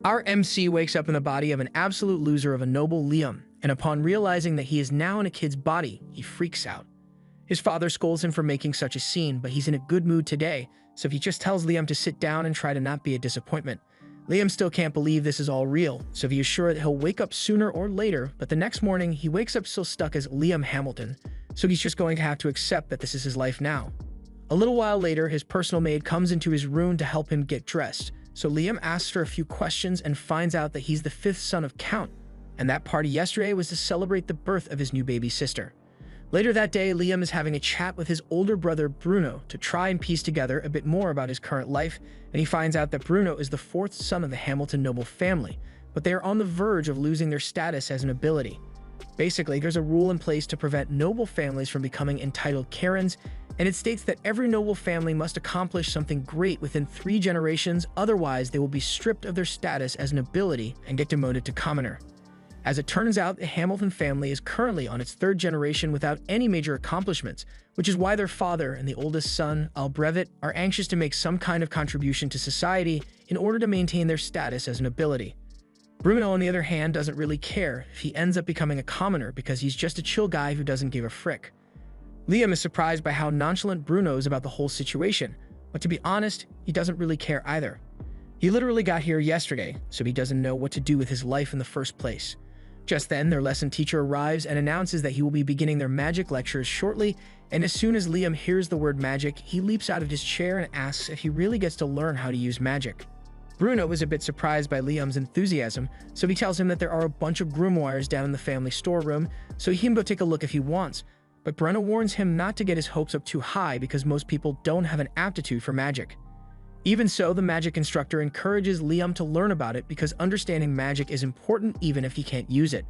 Our MC wakes up in the body of an absolute loser of a noble Liam, and upon realizing that he is now in a kid's body, he freaks out. His father scolds him for making such a scene, but he's in a good mood today, so he just tells Liam to sit down and try to not be a disappointment. Liam still can't believe this is all real, so he is sure that he'll wake up sooner or later, but the next morning, he wakes up still stuck as Liam Hamilton, so he's just going to have to accept that this is his life now. A little while later, his personal maid comes into his room to help him get dressed, so Liam asks her a few questions and finds out that he's the fifth son of Count, and that party yesterday was to celebrate the birth of his new baby sister. Later that day, Liam is having a chat with his older brother Bruno to try and piece together a bit more about his current life, and he finds out that Bruno is the fourth son of the Hamilton noble family, but they are on the verge of losing their status as a nobility. Basically, there's a rule in place to prevent noble families from becoming entitled Karens, and it states that every noble family must accomplish something great within 3 generations, otherwise they will be stripped of their status as nobility and get demoted to commoner. As it turns out, the Hamilton family is currently on its 3rd generation without any major accomplishments, which is why their father and the oldest son, Albrevet, are anxious to make some kind of contribution to society in order to maintain their status as nobility. Bruno, on the other hand, doesn't really care if he ends up becoming a commoner because he's just a chill guy who doesn't give a frick. Liam is surprised by how nonchalant Bruno is about the whole situation, but to be honest, he doesn't really care either. He literally got here yesterday, so he doesn't know what to do with his life in the first place. Just then, their lesson teacher arrives and announces that he will be beginning their magic lectures shortly, and as soon as Liam hears the word magic, he leaps out of his chair and asks if he really gets to learn how to use magic. Bruno is a bit surprised by Liam's enthusiasm, so he tells him that there are a bunch of grimoires down in the family storeroom, so he can go take a look if he wants. But Bruno warns him not to get his hopes up too high because most people don't have an aptitude for magic. Even so, the magic instructor encourages Liam to learn about it because understanding magic is important even if he can't use it.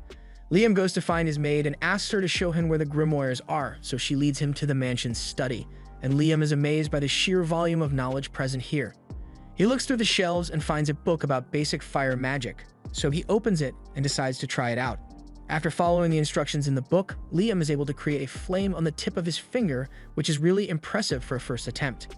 Liam goes to find his maid and asks her to show him where the grimoires are, so she leads him to the mansion's study, and Liam is amazed by the sheer volume of knowledge present here. He looks through the shelves and finds a book about basic fire magic, so he opens it and decides to try it out. After following the instructions in the book, Liam is able to create a flame on the tip of his finger, which is really impressive for a first attempt.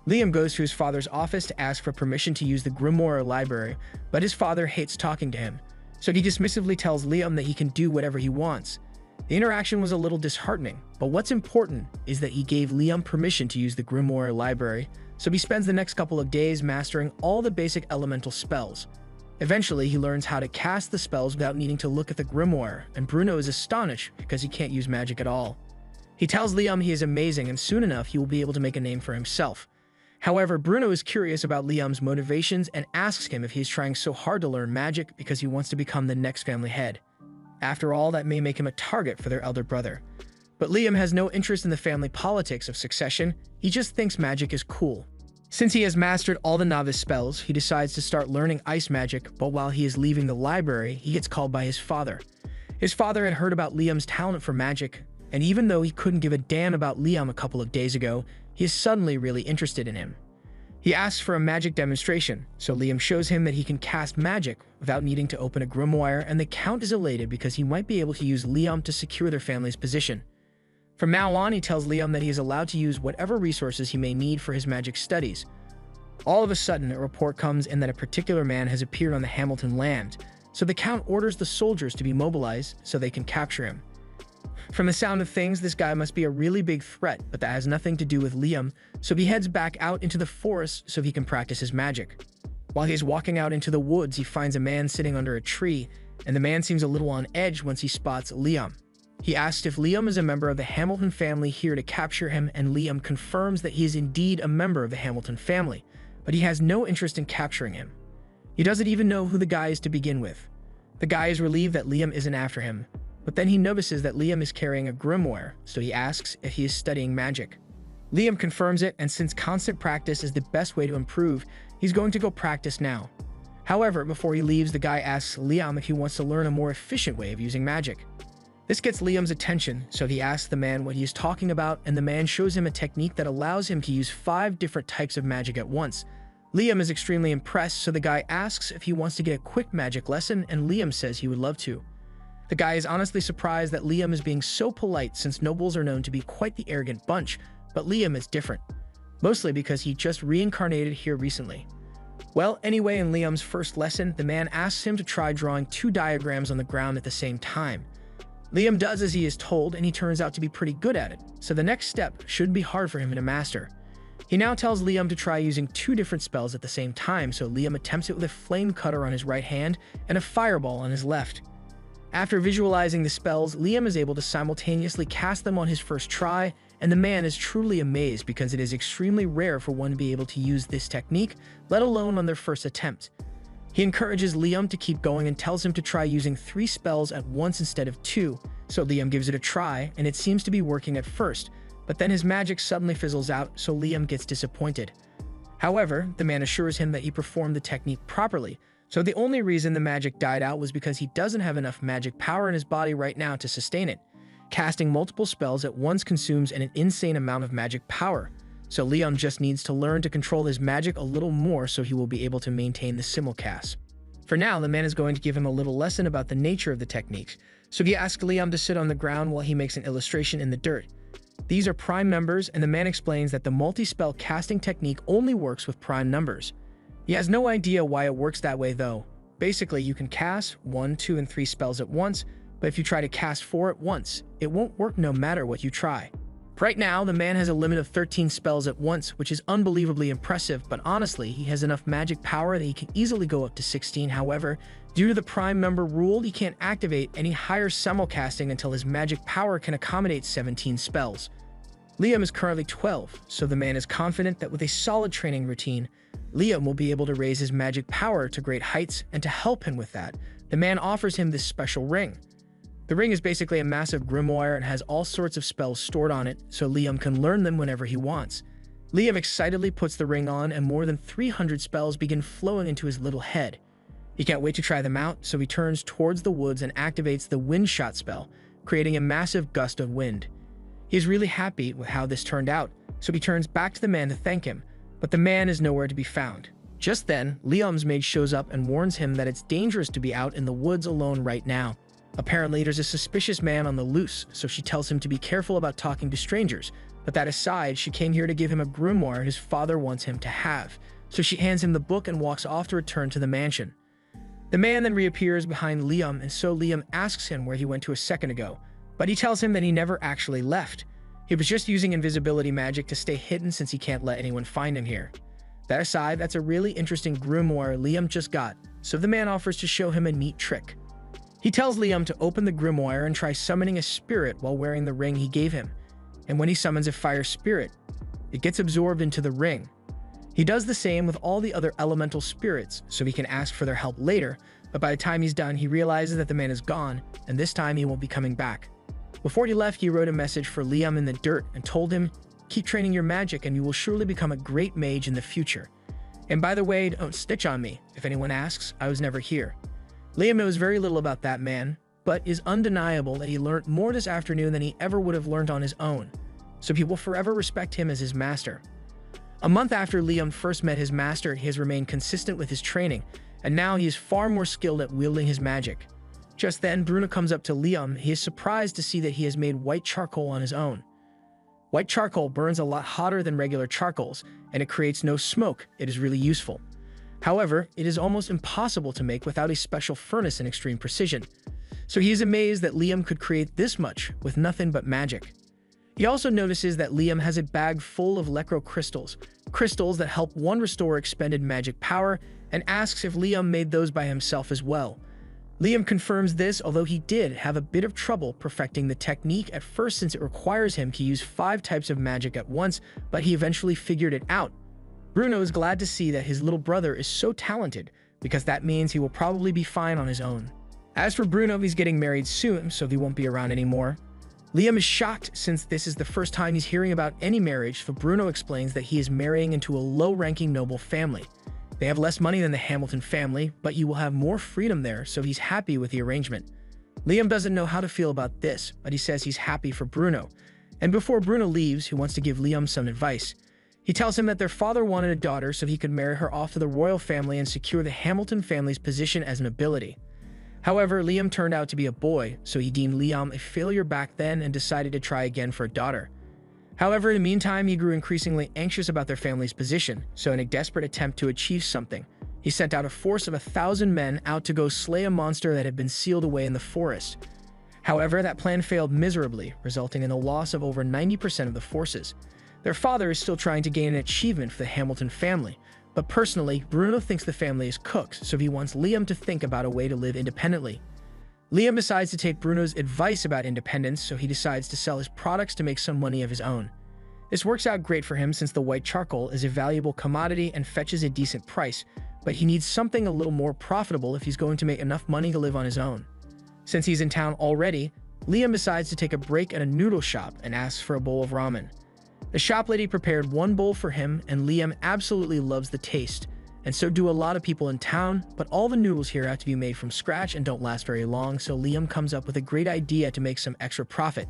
Liam goes to his father's office to ask for permission to use the Grimoire library, but his father hates talking to him, so he dismissively tells Liam that he can do whatever he wants. The interaction was a little disheartening, but what's important is that he gave Liam permission to use the Grimoire library, so he spends the next couple of days mastering all the basic elemental spells. Eventually, he learns how to cast the spells without needing to look at the grimoire, and Bruno is astonished because he can't use magic at all. He tells Liam he is amazing and soon enough he will be able to make a name for himself. However, Bruno is curious about Liam's motivations and asks him if he is trying so hard to learn magic because he wants to become the next family head. After all, that may make him a target for their elder brother. But Liam has no interest in the family politics of succession, he just thinks magic is cool. Since he has mastered all the novice spells, he decides to start learning ice magic, but while he is leaving the library, he gets called by his father. His father had heard about Liam's talent for magic, and even though he couldn't give a damn about Liam a couple of days ago, he is suddenly really interested in him. He asks for a magic demonstration, so Liam shows him that he can cast magic without needing to open a grimoire, and the Count is elated because he might be able to use Liam to secure their family's position. From now on, he tells Liam that he is allowed to use whatever resources he may need for his magic studies. All of a sudden, a report comes in that a particular man has appeared on the Hamilton land, so the Count orders the soldiers to be mobilized so they can capture him. From the sound of things, this guy must be a really big threat, but that has nothing to do with Liam, so he heads back out into the forest so he can practice his magic. While he's walking out into the woods, he finds a man sitting under a tree, and the man seems a little on edge once he spots Liam. He asks if Liam is a member of the Hamilton family here to capture him, and Liam confirms that he is indeed a member of the Hamilton family, but he has no interest in capturing him. He doesn't even know who the guy is to begin with. The guy is relieved that Liam isn't after him, but then he notices that Liam is carrying a grimoire, so he asks if he is studying magic. Liam confirms it, and since constant practice is the best way to improve, he's going to go practice now. However, before he leaves, the guy asks Liam if he wants to learn a more efficient way of using magic. This gets Liam's attention, so he asks the man what he is talking about, and the man shows him a technique that allows him to use 5 different types of magic at once. Liam is extremely impressed, so the guy asks if he wants to get a quick magic lesson, and Liam says he would love to. The guy is honestly surprised that Liam is being so polite since nobles are known to be quite the arrogant bunch, but Liam is different, mostly because he just reincarnated here recently. Well, anyway, in Liam's first lesson, the man asks him to try drawing two diagrams on the ground at the same time. Liam does as he is told, and he turns out to be pretty good at it, so the next step shouldn't be hard for him to master. He now tells Liam to try using two different spells at the same time, so Liam attempts it with a flame cutter on his right hand and a fireball on his left. After visualizing the spells, Liam is able to simultaneously cast them on his first try, and the man is truly amazed because it is extremely rare for one to be able to use this technique, let alone on their first attempt. He encourages Liam to keep going and tells him to try using 3 spells at once instead of 2, so Liam gives it a try, and it seems to be working at first, but then his magic suddenly fizzles out, so Liam gets disappointed. However, the man assures him that he performed the technique properly, so the only reason the magic died out was because he doesn't have enough magic power in his body right now to sustain it. Casting multiple spells at once consumes an insane amount of magic power, so Liam just needs to learn to control his magic a little more so he will be able to maintain the simulcast. For now, the man is going to give him a little lesson about the nature of the techniques, so he asks Liam to sit on the ground while he makes an illustration in the dirt. These are prime numbers, and the man explains that the multi-spell casting technique only works with prime numbers. He has no idea why it works that way though. Basically, you can cast 1, 2, and 3 spells at once, but if you try to cast 4 at once, it won't work no matter what you try. Right now, the man has a limit of 13 spells at once, which is unbelievably impressive, but honestly, he has enough magic power that he can easily go up to 16. However, due to the prime number rule, he can't activate any higher simulcasting until his magic power can accommodate 17 spells. Liam is currently 12, so the man is confident that with a solid training routine, Liam will be able to raise his magic power to great heights, and to help him with that, the man offers him this special ring. The ring is basically a massive grimoire and has all sorts of spells stored on it, so Liam can learn them whenever he wants. Liam excitedly puts the ring on, and more than 300 spells begin flowing into his little head. He can't wait to try them out, so he turns towards the woods and activates the wind shot spell, creating a massive gust of wind. He is really happy with how this turned out, so he turns back to the man to thank him, but the man is nowhere to be found. Just then, Liam's maid shows up and warns him that it's dangerous to be out in the woods alone right now. Apparently, there's a suspicious man on the loose, so she tells him to be careful about talking to strangers, but that aside, she came here to give him a grimoire his father wants him to have, so she hands him the book and walks off to return to the mansion. The man then reappears behind Liam, and so Liam asks him where he went to a second ago, but he tells him that he never actually left. He was just using invisibility magic to stay hidden since he can't let anyone find him here. That aside, that's a really interesting grimoire Liam just got, so the man offers to show him a neat trick. He tells Liam to open the grimoire and try summoning a spirit while wearing the ring he gave him, and when he summons a fire spirit, it gets absorbed into the ring. He does the same with all the other elemental spirits, so he can ask for their help later, but by the time he's done, he realizes that the man is gone, and this time he won't be coming back. Before he left, he wrote a message for Liam in the dirt and told him, "Keep training your magic and you will surely become a great mage in the future. And by the way, don't snitch on me. If anyone asks, I was never here." Liam knows very little about that man, but is undeniable that he learned more this afternoon than he ever would have learned on his own, so he will forever respect him as his master. A month after Liam first met his master, he has remained consistent with his training, and now he is far more skilled at wielding his magic. Just then, Bruno comes up to Liam. He is surprised to see that he has made white charcoal on his own. White charcoal burns a lot hotter than regular charcoals, and it creates no smoke. It is really useful. However, it is almost impossible to make without a special furnace and extreme precision. So he is amazed that Liam could create this much with nothing but magic. He also notices that Liam has a bag full of Lecro crystals, crystals that help one restore expended magic power, and asks if Liam made those by himself as well. Liam confirms this, although he did have a bit of trouble perfecting the technique at first since it requires him to use 5 types of magic at once, but he eventually figured it out. Bruno is glad to see that his little brother is so talented, because that means he will probably be fine on his own. As for Bruno, he's getting married soon, so he won't be around anymore. Liam is shocked since this is the first time he's hearing about any marriage, so Bruno explains that he is marrying into a low-ranking noble family. They have less money than the Hamilton family, but you will have more freedom there, so he's happy with the arrangement. Liam doesn't know how to feel about this, but he says he's happy for Bruno. And before Bruno leaves, he wants to give Liam some advice. He tells him that their father wanted a daughter so he could marry her off to the royal family and secure the Hamilton family's position as nobility. However, Liam turned out to be a boy, so he deemed Liam a failure back then and decided to try again for a daughter. However, in the meantime, he grew increasingly anxious about their family's position, so in a desperate attempt to achieve something, he sent out a force of 1,000 men out to go slay a monster that had been sealed away in the forest. However, that plan failed miserably, resulting in the loss of over 90% of the forces. Their father is still trying to gain an achievement for the Hamilton family, but personally, Bruno thinks the family is cooked, so he wants Liam to think about a way to live independently. Liam decides to take Bruno's advice about independence, so he decides to sell his products to make some money of his own. This works out great for him since the white charcoal is a valuable commodity and fetches a decent price, but he needs something a little more profitable if he's going to make enough money to live on his own. Since he's in town already, Liam decides to take a break at a noodle shop and asks for a bowl of ramen. The shop lady prepared one bowl for him, and Liam absolutely loves the taste, and so do a lot of people in town, but all the noodles here have to be made from scratch and don't last very long, so Liam comes up with a great idea to make some extra profit.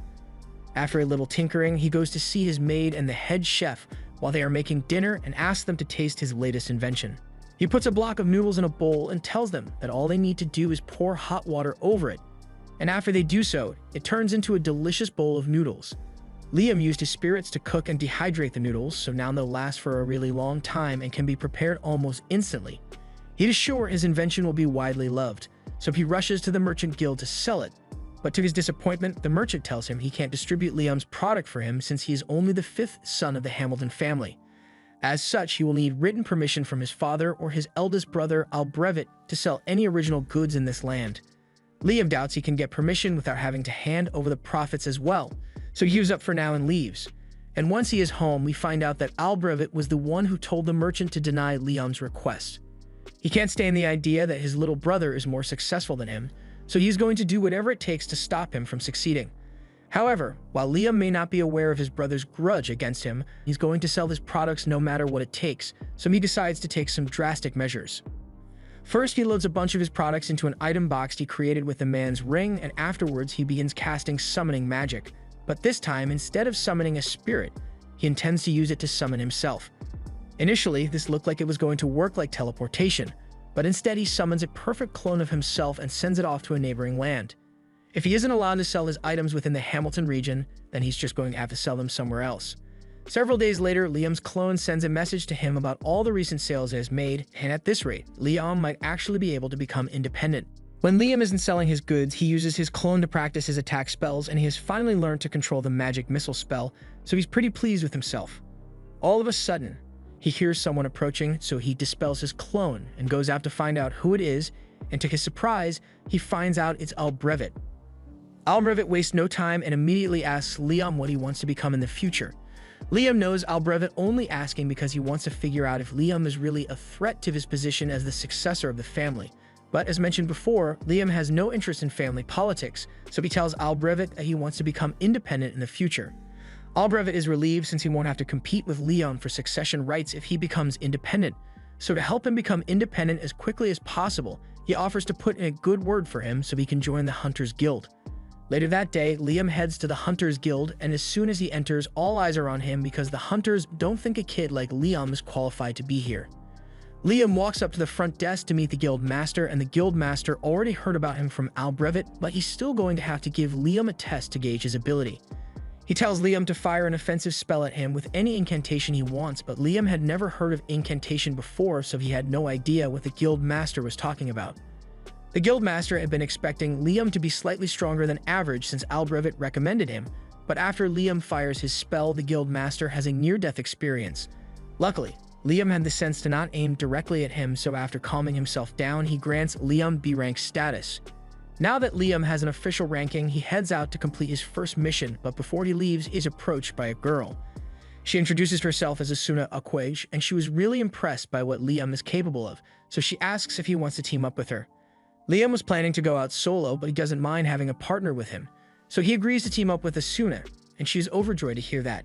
After a little tinkering, he goes to see his maid and the head chef while they are making dinner and asks them to taste his latest invention. He puts a block of noodles in a bowl and tells them that all they need to do is pour hot water over it, and after they do so, it turns into a delicious bowl of noodles. Liam used his spirits to cook and dehydrate the noodles, so now they'll last for a really long time and can be prepared almost instantly. He is sure his invention will be widely loved, so he rushes to the Merchant Guild to sell it. But to his disappointment, the merchant tells him he can't distribute Liam's product for him since he is only the 5th son of the Hamilton family. As such, he will need written permission from his father or his eldest brother, Albrevet, to sell any original goods in this land. Liam doubts he can get permission without having to hand over the profits as well, so he gives up for now and leaves. And once he is home, we find out that Albrevet was the one who told the merchant to deny Liam's request. He can't stand the idea that his little brother is more successful than him, so he's going to do whatever it takes to stop him from succeeding. However, while Liam may not be aware of his brother's grudge against him, he's going to sell his products no matter what it takes, so he decides to take some drastic measures. First, he loads a bunch of his products into an item box he created with the man's ring, and afterwards he begins casting summoning magic. But this time, instead of summoning a spirit, he intends to use it to summon himself. Initially, this looked like it was going to work like teleportation, but instead he summons a perfect clone of himself and sends it off to a neighboring land. If he isn't allowed to sell his items within the Hamilton region, then he's just going to have to sell them somewhere else. Several days later, Liam's clone sends a message to him about all the recent sales it has made, and at this rate, Liam might actually be able to become independent. When Liam isn't selling his goods, he uses his clone to practice his attack spells, and he has finally learned to control the magic missile spell, so he's pretty pleased with himself. All of a sudden, he hears someone approaching, so he dispels his clone and goes out to find out who it is, and to his surprise, he finds out it's Albrevet. Albrevet wastes no time and immediately asks Liam what he wants to become in the future. Liam knows Albrevet only asking because he wants to figure out if Liam is really a threat to his position as the successor of the family. But as mentioned before, Liam has no interest in family politics, so he tells Albrevet that he wants to become independent in the future. Albrevet is relieved since he won't have to compete with Liam for succession rights if he becomes independent. So to help him become independent as quickly as possible, he offers to put in a good word for him so he can join the Hunters Guild. Later that day, Liam heads to the Hunters Guild, and as soon as he enters, all eyes are on him because the Hunters don't think a kid like Liam is qualified to be here. Liam walks up to the front desk to meet the guild master, and the guild master already heard about him from Albrevet, but he's still going to have to give Liam a test to gauge his ability. He tells Liam to fire an offensive spell at him with any incantation he wants, but Liam had never heard of incantation before, so he had no idea what the guild master was talking about. The guild master had been expecting Liam to be slightly stronger than average since Albrevet recommended him, but after Liam fires his spell, the guild master has a near-death experience. Luckily, Liam had the sense to not aim directly at him, so after calming himself down, he grants Liam B-rank status. Now that Liam has an official ranking, he heads out to complete his first mission, but before he leaves, he is approached by a girl. She introduces herself as Asuna Aquage, and she was really impressed by what Liam is capable of, so she asks if he wants to team up with her. Liam was planning to go out solo, but he doesn't mind having a partner with him, so he agrees to team up with Asuna, and she's overjoyed to hear that.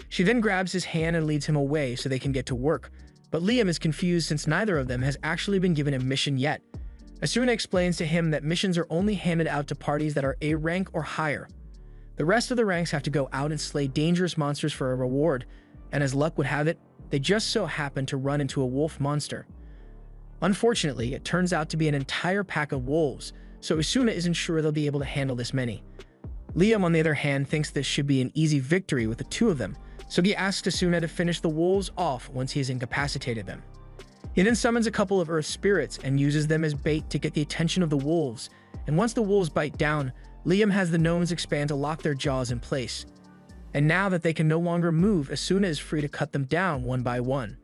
She then grabs his hand and leads him away so they can get to work, but Liam is confused since neither of them has actually been given a mission yet. Asuna explains to him that missions are only handed out to parties that are A rank or higher. The rest of the ranks have to go out and slay dangerous monsters for a reward, and as luck would have it, they just so happen to run into a wolf monster. Unfortunately, it turns out to be an entire pack of wolves, so Asuna isn't sure they'll be able to handle this many. Liam, on the other hand, thinks this should be an easy victory with the two of them, so he asks Asuna to finish the wolves off once he has incapacitated them. He then summons a couple of earth spirits and uses them as bait to get the attention of the wolves, and once the wolves bite down, Liam has the gnomes expand to lock their jaws in place. And now that they can no longer move, Asuna is free to cut them down one by one.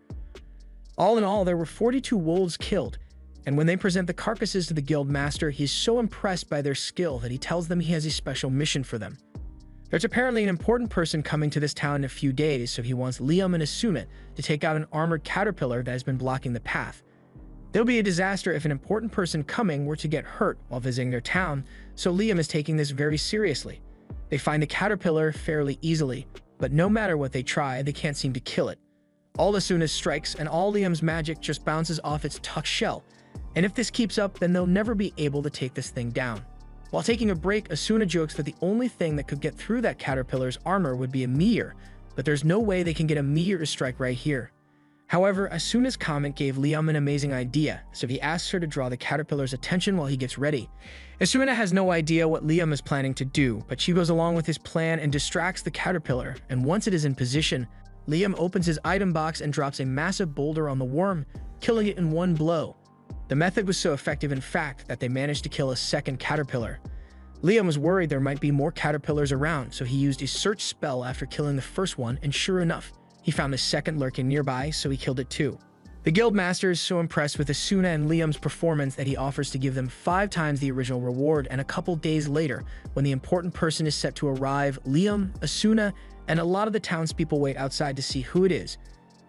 All in all, there were 42 wolves killed, and when they present the carcasses to the guild master, he is so impressed by their skill that he tells them he has a special mission for them. There's apparently an important person coming to this town in a few days, so he wants Liam and Asuna to take out an armored caterpillar that has been blocking the path. There'll be a disaster if an important person coming were to get hurt while visiting their town, so Liam is taking this very seriously. They find the caterpillar fairly easily, but no matter what they try, they can't seem to kill it. All Asuna's strikes and all Liam's magic just bounces off its tucked shell, and if this keeps up, then they'll never be able to take this thing down. While taking a break, Asuna jokes that the only thing that could get through that caterpillar's armor would be a meteor, but there's no way they can get a meteor to strike right here. However, Asuna's comment gave Liam an amazing idea, so he asks her to draw the caterpillar's attention while he gets ready. Asuna has no idea what Liam is planning to do, but she goes along with his plan and distracts the caterpillar, and once it is in position, Liam opens his item box and drops a massive boulder on the worm, killing it in one blow. The method was so effective, in fact, that they managed to kill a second caterpillar. Liam was worried there might be more caterpillars around, so he used his search spell after killing the first one, and sure enough, he found a second lurking nearby, so he killed it too. The guild master is so impressed with Asuna and Liam's performance that he offers to give them 5 times the original reward, and a couple days later, when the important person is set to arrive, Liam, Asuna, and a lot of the townspeople wait outside to see who it is.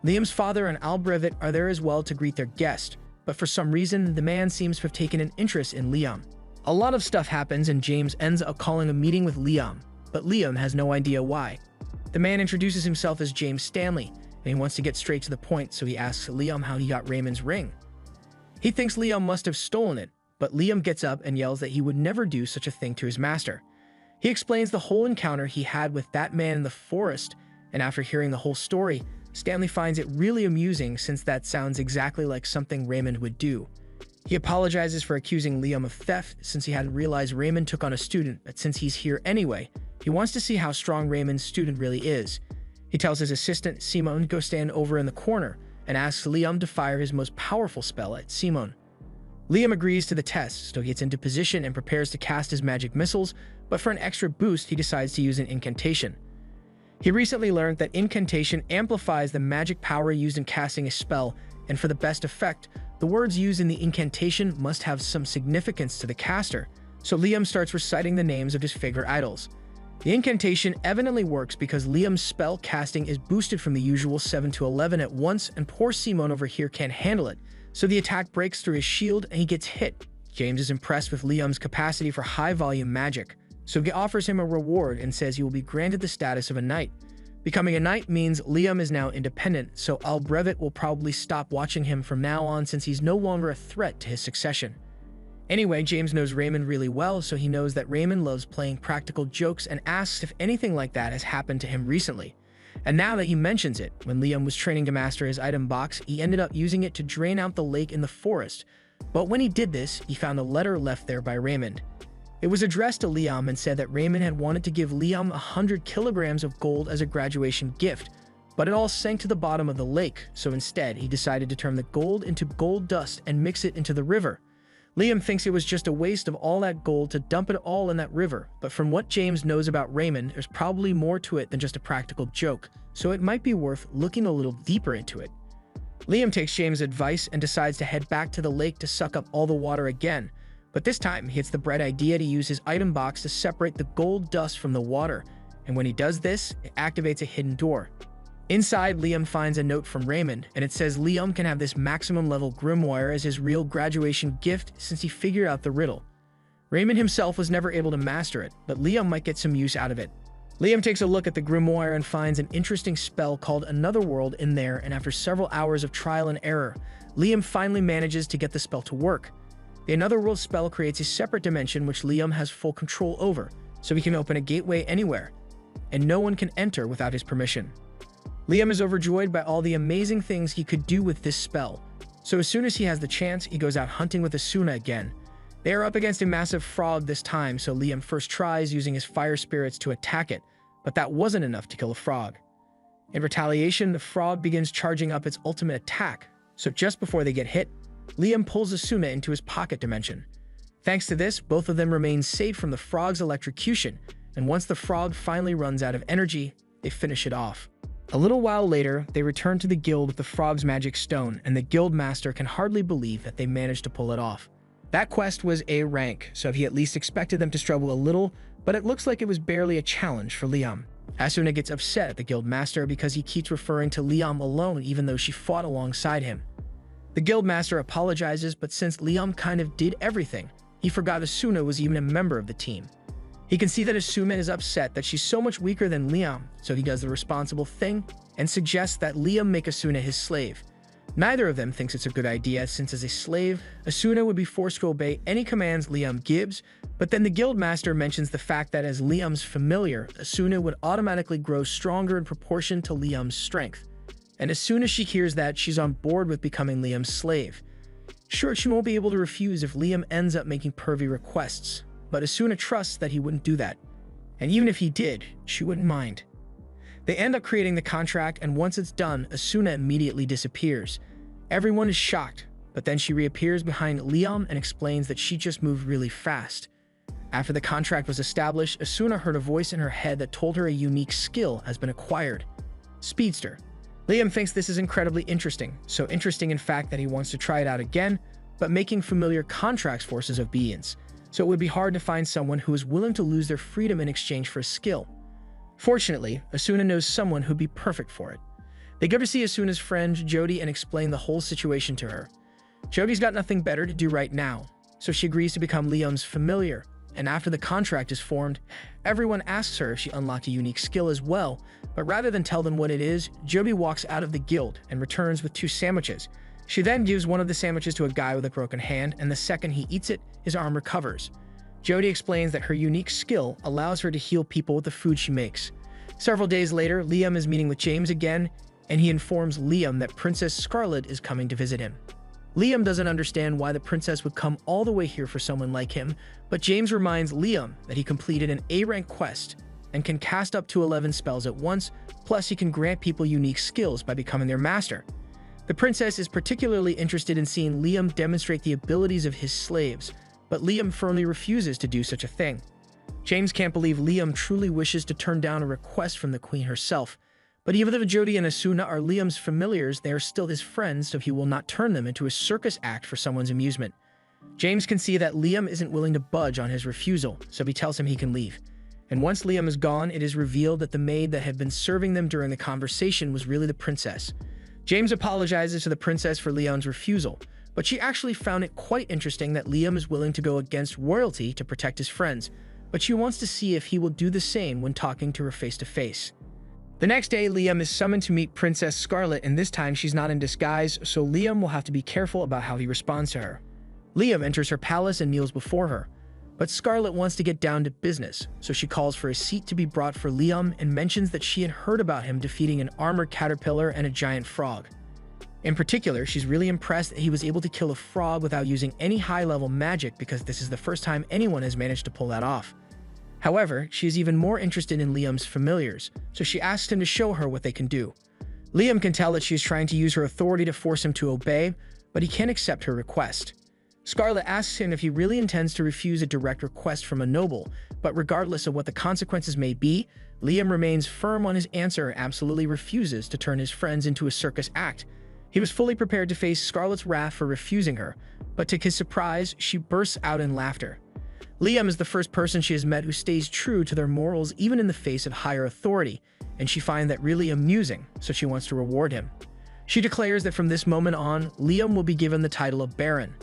Liam's father and Albrevit are there as well to greet their guest, but for some reason, the man seems to have taken an interest in Liam. A lot of stuff happens and James ends up calling a meeting with Liam, but Liam has no idea why. The man introduces himself as James Stanley, and he wants to get straight to the point, so he asks Liam how he got Raymond's ring. He thinks Liam must have stolen it, but Liam gets up and yells that he would never do such a thing to his master. He explains the whole encounter he had with that man in the forest, and after hearing the whole story, Stanley finds it really amusing since that sounds exactly like something Raymond would do. He apologizes for accusing Liam of theft since he hadn't realized Raymond took on a student, but since he's here anyway, he wants to see how strong Raymond's student really is. He tells his assistant, Simon, to go stand over in the corner and asks Liam to fire his most powerful spell at Simon. Liam agrees to the test, so he gets into position and prepares to cast his magic missiles, but for an extra boost, he decides to use an incantation. He recently learned that incantation amplifies the magic power used in casting a spell, and for the best effect, the words used in the incantation must have some significance to the caster, so Liam starts reciting the names of his favorite idols. The incantation evidently works because Liam's spell casting is boosted from the usual 7 to 11 at once, and poor Simon over here can't handle it, so the attack breaks through his shield and he gets hit. James is impressed with Liam's capacity for high-volume magic, so he offers him a reward and says he will be granted the status of a knight. Becoming a knight means Liam is now independent, so Albrevit will probably stop watching him from now on since he's no longer a threat to his succession. Anyway, James knows Raymond really well, so he knows that Raymond loves playing practical jokes and asks if anything like that has happened to him recently. And now that he mentions it, when Liam was training to master his item box, he ended up using it to drain out the lake in the forest. But when he did this, he found a letter left there by Raymond. It was addressed to Liam and said that Raymond had wanted to give Liam 100 kilograms of gold as a graduation gift, but it all sank to the bottom of the lake, so instead he decided to turn the gold into gold dust and mix it into the river. Liam thinks it was just a waste of all that gold to dump it all in that river, but from what James knows about Raymond, there's probably more to it than just a practical joke, so it might be worth looking a little deeper into it. Liam takes James' advice and decides to head back to the lake to suck up all the water again, but this time he gets the bright idea to use his item box to separate the gold dust from the water, and when he does this, it activates a hidden door. Inside, Liam finds a note from Raymond, and it says Liam can have this maximum level grimoire as his real graduation gift since he figured out the riddle. Raymond himself was never able to master it, but Liam might get some use out of it. Liam takes a look at the grimoire and finds an interesting spell called Another World in there, and after several hours of trial and error, Liam finally manages to get the spell to work. The Another World spell creates a separate dimension which Liam has full control over, so he can open a gateway anywhere, and no one can enter without his permission. Liam is overjoyed by all the amazing things he could do with this spell, so as soon as he has the chance, he goes out hunting with Asuna again. They are up against a massive frog this time, so Liam first tries using his fire spirits to attack it, but that wasn't enough to kill the frog. In retaliation, the frog begins charging up its ultimate attack, so just before they get hit, Liam pulls Asuna into his pocket dimension. Thanks to this, both of them remain safe from the frog's electrocution, and once the frog finally runs out of energy, they finish it off. A little while later, they return to the guild with the frog's magic stone, and the guild master can hardly believe that they managed to pull it off. That quest was A rank, so he at least expected them to struggle a little, but it looks like it was barely a challenge for Liam. Asuna gets upset at the guild master because he keeps referring to Liam alone even though she fought alongside him. The guild master apologizes, but since Liam kind of did everything, he forgot Asuna was even a member of the team. He can see that Asuna is upset that she's so much weaker than Liam, so he does the responsible thing and suggests that Liam make Asuna his slave. Neither of them thinks it's a good idea, since as a slave, Asuna would be forced to obey any commands Liam gives, but then the guild master mentions the fact that as Liam's familiar, Asuna would automatically grow stronger in proportion to Liam's strength. And as soon as she hears that, she's on board with becoming Liam's slave. Sure, she won't be able to refuse if Liam ends up making pervy requests, but Asuna trusts that he wouldn't do that. And even if he did, she wouldn't mind. They end up creating the contract, and once it's done, Asuna immediately disappears. Everyone is shocked, but then she reappears behind Liam and explains that she just moved really fast. After the contract was established, Asuna heard a voice in her head that told her a unique skill has been acquired. Speedster. Liam thinks this is incredibly interesting, so interesting in fact that he wants to try it out again, but making familiar contracts forces obedience, so it would be hard to find someone who is willing to lose their freedom in exchange for a skill. Fortunately, Asuna knows someone who'd be perfect for it. They go to see Asuna's friend, Jody, and explain the whole situation to her. Jody's got nothing better to do right now, so she agrees to become Liam's familiar, and after the contract is formed, everyone asks her if she unlocked a unique skill as well, but rather than tell them what it is, Jody walks out of the guild and returns with 2 sandwiches. She then gives one of the sandwiches to a guy with a broken hand, and the second he eats it, his arm recovers. Jody explains that her unique skill allows her to heal people with the food she makes. Several days later, Liam is meeting with James again, and he informs Liam that Princess Scarlet is coming to visit him. Liam doesn't understand why the princess would come all the way here for someone like him, but James reminds Liam that he completed an A-rank quest and can cast up to 11 spells at once, plus he can grant people unique skills by becoming their master. The princess is particularly interested in seeing Liam demonstrate the abilities of his slaves, but Liam firmly refuses to do such a thing. James can't believe Liam truly wishes to turn down a request from the queen herself, but even though Jody and Asuna are Liam's familiars, they are still his friends, so he will not turn them into a circus act for someone's amusement. James can see that Liam isn't willing to budge on his refusal, so he tells him he can leave. And once Liam is gone, it is revealed that the maid that had been serving them during the conversation was really the princess. James apologizes to the princess for Liam's refusal, but she actually found it quite interesting that Liam is willing to go against royalty to protect his friends, but she wants to see if he will do the same when talking to her face-to-face. The next day, Liam is summoned to meet Princess Scarlet, and this time she's not in disguise, so Liam will have to be careful about how he responds to her. Liam enters her palace and kneels before her, but Scarlet wants to get down to business, so she calls for a seat to be brought for Liam and mentions that she had heard about him defeating an armored caterpillar and a giant frog. In particular, she's really impressed that he was able to kill a frog without using any high-level magic, because this is the first time anyone has managed to pull that off. However, she is even more interested in Liam's familiars, so she asks him to show her what they can do. Liam can tell that she is trying to use her authority to force him to obey, but he can't accept her request. Scarlet asks him if he really intends to refuse a direct request from a noble, but regardless of what the consequences may be, Liam remains firm on his answer and absolutely refuses to turn his friends into a circus act. He was fully prepared to face Scarlet's wrath for refusing her, but to his surprise, she bursts out in laughter. Liam is the first person she has met who stays true to their morals even in the face of higher authority, and she finds that really amusing, so she wants to reward him. She declares that from this moment on, Liam will be given the title of Baron.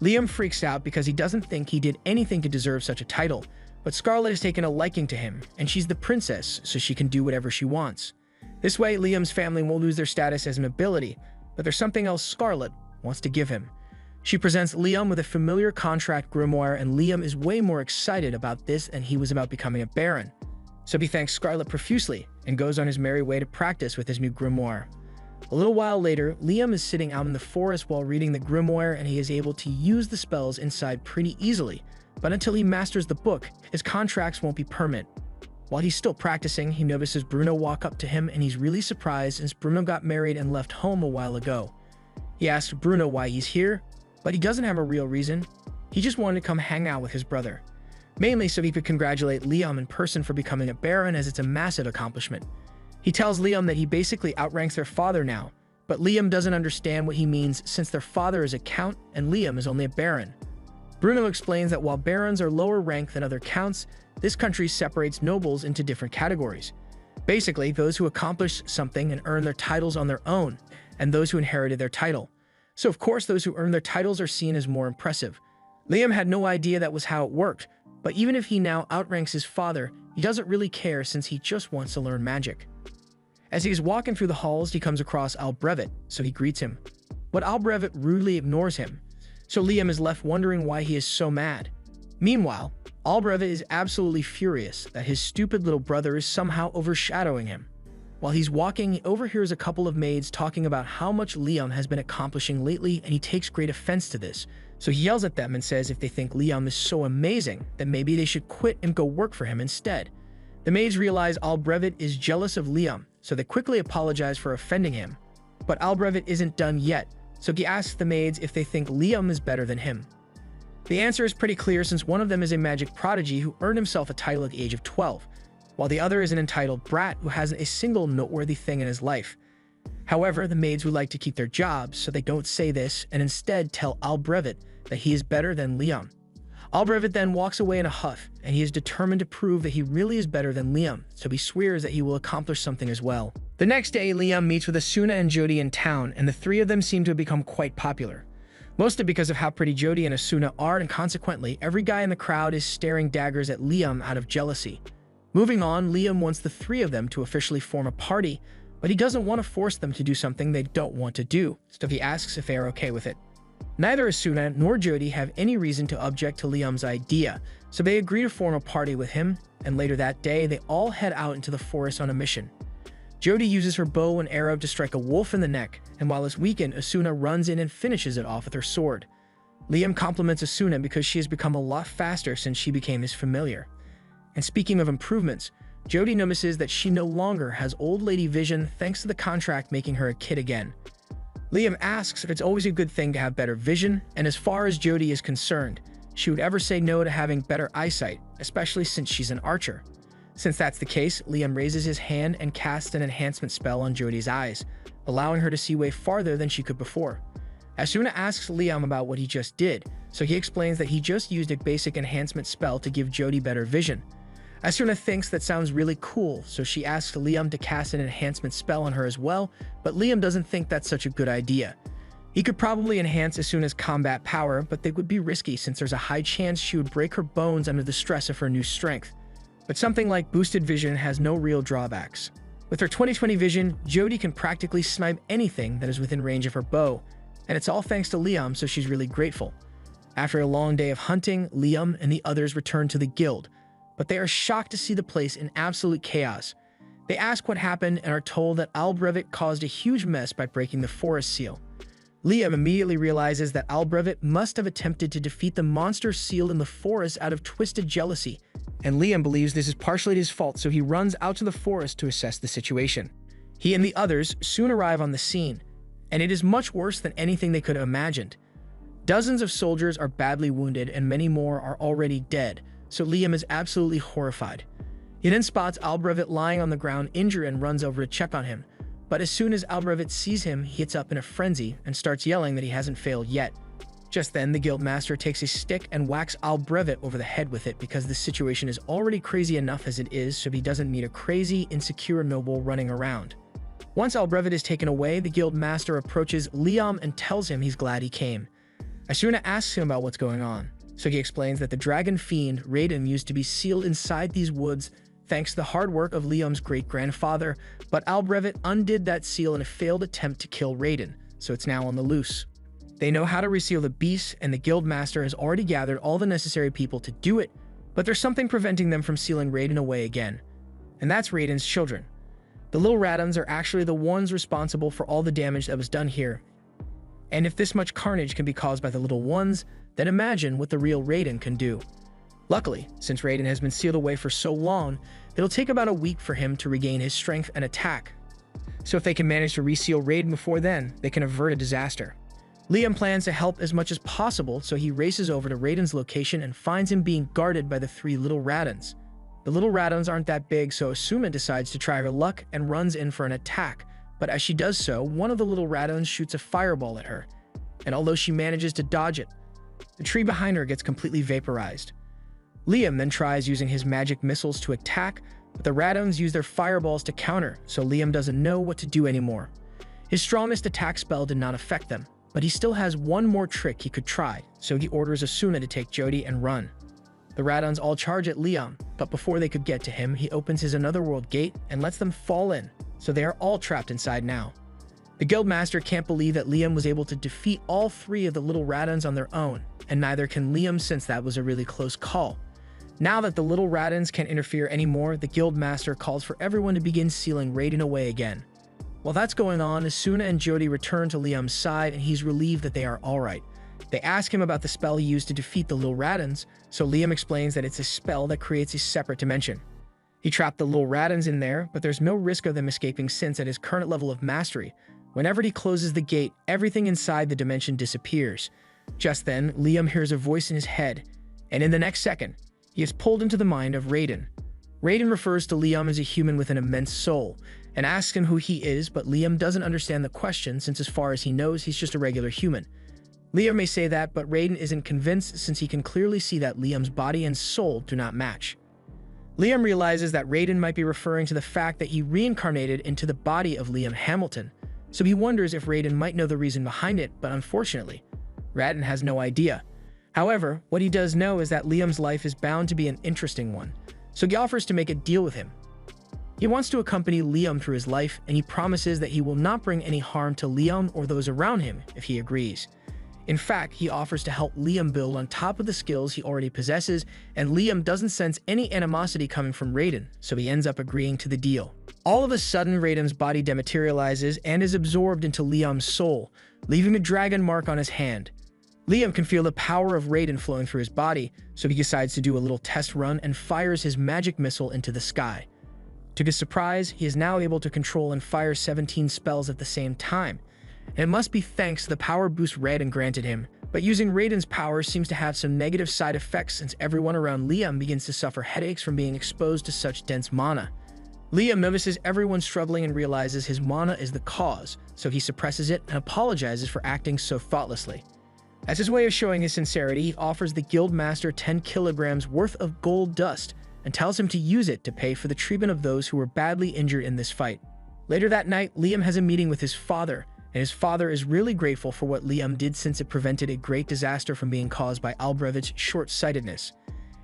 Liam freaks out because he doesn't think he did anything to deserve such a title, but Scarlet has taken a liking to him, and she's the princess, so she can do whatever she wants. This way, Liam's family won't lose their status as nobility, but there's something else Scarlet wants to give him. She presents Liam with a familiar contract grimoire, and Liam is way more excited about this than he was about becoming a baron. So he thanks Scarlet profusely and goes on his merry way to practice with his new grimoire. A little while later, Liam is sitting out in the forest while reading the grimoire, and he is able to use the spells inside pretty easily, but until he masters the book, his contracts won't be permanent. While he's still practicing, he notices Bruno walk up to him and he's really surprised since Bruno got married and left home a while ago. He asks Bruno why he's here, but he doesn't have a real reason. He just wanted to come hang out with his brother, mainly so he could congratulate Liam in person for becoming a baron, as it's a massive accomplishment. He tells Liam that he basically outranks their father now, but Liam doesn't understand what he means since their father is a count and Liam is only a baron. Bruno explains that while barons are lower ranked than other counts, this country separates nobles into different categories. Basically, those who accomplish something and earn their titles on their own, and those who inherited their title. So of course, those who earn their titles are seen as more impressive. Liam had no idea that was how it worked, but even if he now outranks his father, he doesn't really care since he just wants to learn magic. As he is walking through the halls, he comes across Albrevet, so he greets him. But Albrevet rudely ignores him, so Liam is left wondering why he is so mad. Meanwhile, Albrevet is absolutely furious that his stupid little brother is somehow overshadowing him. While he's walking, he overhears a couple of maids talking about how much Liam has been accomplishing lately, and he takes great offense to this. So he yells at them and says if they think Liam is so amazing, then maybe they should quit and go work for him instead. The maids realize Albrevet is jealous of Liam, so they quickly apologize for offending him. But Albrevet isn't done yet, so he asks the maids if they think Liam is better than him. The answer is pretty clear since one of them is a magic prodigy who earned himself a title at the age of 12, while the other is an entitled brat who hasn't a single noteworthy thing in his life. However, the maids would like to keep their jobs, so they don't say this and instead tell Albrevet that he is better than Liam. Albrevet then walks away in a huff, and he is determined to prove that he really is better than Liam, so he swears that he will accomplish something as well. The next day, Liam meets with Asuna and Jody in town, and the three of them seem to have become quite popular. Mostly because of how pretty Jody and Asuna are, and consequently, every guy in the crowd is staring daggers at Liam out of jealousy. Moving on, Liam wants the three of them to officially form a party, but he doesn't want to force them to do something they don't want to do, so he asks if they are okay with it. Neither Asuna nor Jody have any reason to object to Liam's idea, so they agree to form a party with him, and later that day, they all head out into the forest on a mission. Jody uses her bow and arrow to strike a wolf in the neck, and while it's weakened, Asuna runs in and finishes it off with her sword. Liam compliments Asuna because she has become a lot faster since she became his familiar. And speaking of improvements, Jody notices that she no longer has old lady vision thanks to the contract making her a kid again. Liam asks if it's always a good thing to have better vision, and as far as Jody is concerned, she would ever say no to having better eyesight, especially since she's an archer. Since that's the case, Liam raises his hand and casts an enhancement spell on Jody's eyes, allowing her to see way farther than she could before. Asuna asks Liam about what he just did, so he explains that he just used a basic enhancement spell to give Jody better vision. Asuna thinks that sounds really cool, so she asks Liam to cast an enhancement spell on her as well, but Liam doesn't think that's such a good idea. He could probably enhance Asuna's combat power, but they would be risky since there's a high chance she would break her bones under the stress of her new strength. But something like boosted vision has no real drawbacks. With her 20/20 vision, Jody can practically snipe anything that is within range of her bow, and it's all thanks to Liam, so she's really grateful. After a long day of hunting, Liam and the others return to the guild, but they are shocked to see the place in absolute chaos. They ask what happened and are told that Albrevet caused a huge mess by breaking the forest seal. Liam immediately realizes that Albrevet must have attempted to defeat the monster sealed in the forest out of twisted jealousy, and Liam believes this is partially his fault, so he runs out to the forest to assess the situation. He and the others soon arrive on the scene, and it is much worse than anything they could have imagined. Dozens of soldiers are badly wounded and many more are already dead, so Liam is absolutely horrified. He then spots Albrevet lying on the ground injured and runs over to check on him, but as soon as Albrevet sees him, he gets up in a frenzy and starts yelling that he hasn't failed yet. Just then, the guildmaster takes a stick and whacks Albrevet over the head with it because the situation is already crazy enough as it is, so he doesn't need a crazy, insecure noble running around. Once Albrevet is taken away, the guildmaster approaches Liam and tells him he's glad he came. Asuna asks him about what's going on, so he explains that the dragon fiend Raiden used to be sealed inside these woods thanks to the hard work of Liam's great-grandfather, but Albrevet undid that seal in a failed attempt to kill Raiden, so it's now on the loose. They know how to reseal the beast, and the guildmaster has already gathered all the necessary people to do it, but there's something preventing them from sealing Raiden away again, and that's Raiden's children. The little Radons are actually the ones responsible for all the damage that was done here, and if this much carnage can be caused by the little ones, then imagine what the real Raiden can do. Luckily, since Raiden has been sealed away for so long, it'll take about a week for him to regain his strength and attack. So if they can manage to reseal Raiden before then, they can avert a disaster. Liam plans to help as much as possible, so he races over to Raiden's location and finds him being guarded by the 3 little Radons. The little Radons aren't that big, so Asuna decides to try her luck and runs in for an attack, but as she does so, one of the little Radons shoots a fireball at her, and although she manages to dodge it, the tree behind her gets completely vaporized. Liam then tries using his magic missiles to attack, but the Radons use their fireballs to counter, so Liam doesn't know what to do anymore. His strongest attack spell did not affect them, but he still has one more trick he could try, so he orders Asuna to take Jody and run. The Radons all charge at Liam, but before they could get to him, he opens his Anotherworld gate and lets them fall in, so they are all trapped inside now. The Guildmaster can't believe that Liam was able to defeat all 3 of the little Radons on their own, and neither can Liam since that was a really close call. Now that the little Radons can't interfere anymore, the Guildmaster calls for everyone to begin sealing Raiden away again. While that's going on, Asuna and Jody return to Liam's side and he's relieved that they are alright. They ask him about the spell he used to defeat the little Radons, so Liam explains that it's a spell that creates a separate dimension. He trapped the little Radons in there, but there's no risk of them escaping since at his current level of mastery, whenever he closes the gate, everything inside the dimension disappears. Just then, Liam hears a voice in his head, and in the next second, he is pulled into the mind of Raiden. Raiden refers to Liam as a human with an immense soul, and asks him who he is, but Liam doesn't understand the question since as far as he knows, he's just a regular human. Liam may say that, but Raiden isn't convinced since he can clearly see that Liam's body and soul do not match. Liam realizes that Raiden might be referring to the fact that he reincarnated into the body of Liam Hamilton, so he wonders if Raiden might know the reason behind it, but unfortunately, Raiden has no idea. However, what he does know is that Liam's life is bound to be an interesting one, so he offers to make a deal with him. He wants to accompany Liam through his life, and he promises that he will not bring any harm to Liam or those around him if he agrees. In fact, he offers to help Liam build on top of the skills he already possesses, and Liam doesn't sense any animosity coming from Raiden, so he ends up agreeing to the deal. All of a sudden, Raiden's body dematerializes and is absorbed into Liam's soul, leaving a dragon mark on his hand. Liam can feel the power of Raiden flowing through his body, so he decides to do a little test run and fires his magic missile into the sky. To his surprise, he is now able to control and fire 17 spells at the same time. And it must be thanks to the power boost Raiden granted him, but using Raiden's power seems to have some negative side effects since everyone around Liam begins to suffer headaches from being exposed to such dense mana. Liam notices everyone struggling and realizes his mana is the cause, so he suppresses it and apologizes for acting so thoughtlessly. As his way of showing his sincerity, he offers the Guildmaster 10 kilograms worth of gold dust and tells him to use it to pay for the treatment of those who were badly injured in this fight. Later that night, Liam has a meeting with his father, and his father is really grateful for what Liam did since it prevented a great disaster from being caused by Albrevit's short-sightedness.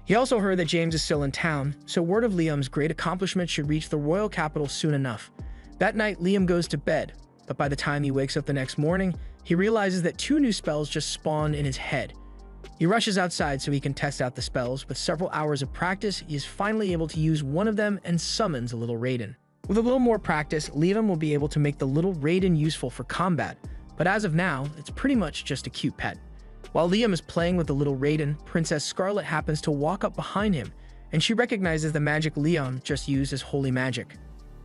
He also heard that James is still in town, so word of Liam's great accomplishment should reach the royal capital soon enough. That night, Liam goes to bed, but by the time he wakes up the next morning, he realizes that 2 new spells just spawned in his head. He rushes outside so he can test out the spells. With several hours of practice, he is finally able to use one of them and summons a little Raiden. With a little more practice, Liam will be able to make the little Raiden useful for combat, but as of now, it's pretty much just a cute pet. While Liam is playing with the little Raiden, Princess Scarlet happens to walk up behind him, and she recognizes the magic Liam just used as holy magic.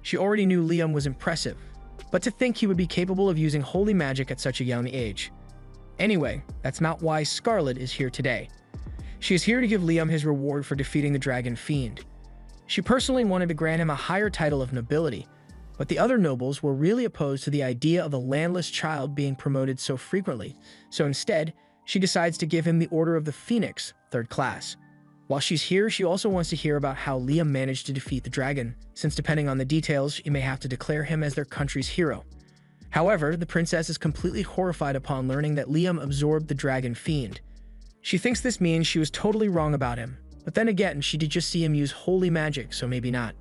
She already knew Liam was impressive, but to think he would be capable of using holy magic at such a young age. Anyway, that's not why Scarlet is here today. She is here to give Liam his reward for defeating the Dragon Fiend. She personally wanted to grant him a higher title of nobility, but the other nobles were really opposed to the idea of a landless child being promoted so frequently, so instead, she decides to give him the Order of the Phoenix, 3rd class. While she's here, she also wants to hear about how Liam managed to defeat the dragon, since depending on the details, she may have to declare him as their country's hero. However, the princess is completely horrified upon learning that Liam absorbed the Dragon Fiend. She thinks this means she was totally wrong about him, but then again, she did just see him use holy magic, so maybe not.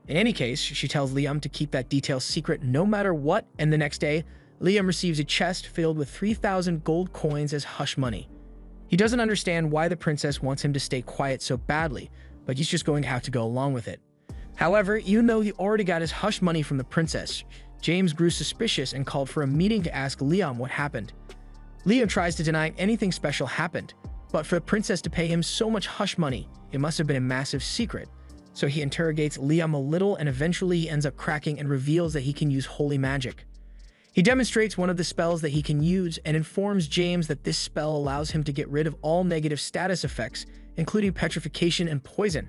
In any case, she tells Liam to keep that detail secret no matter what, and the next day, Liam receives a chest filled with 3,000 gold coins as hush money. He doesn't understand why the princess wants him to stay quiet so badly, but he's just going to have to go along with it. However, even though he already got his hush money from the princess, James grew suspicious and called for a meeting to ask Liam what happened. Liam tries to deny anything special happened, But for the princess to pay him so much hush money, it must have been a massive secret. So he interrogates Liam a little, and eventually he ends up cracking and reveals that he can use holy magic. He demonstrates one of the spells that he can use and informs James that this spell allows him to get rid of all negative status effects, including petrification and poison.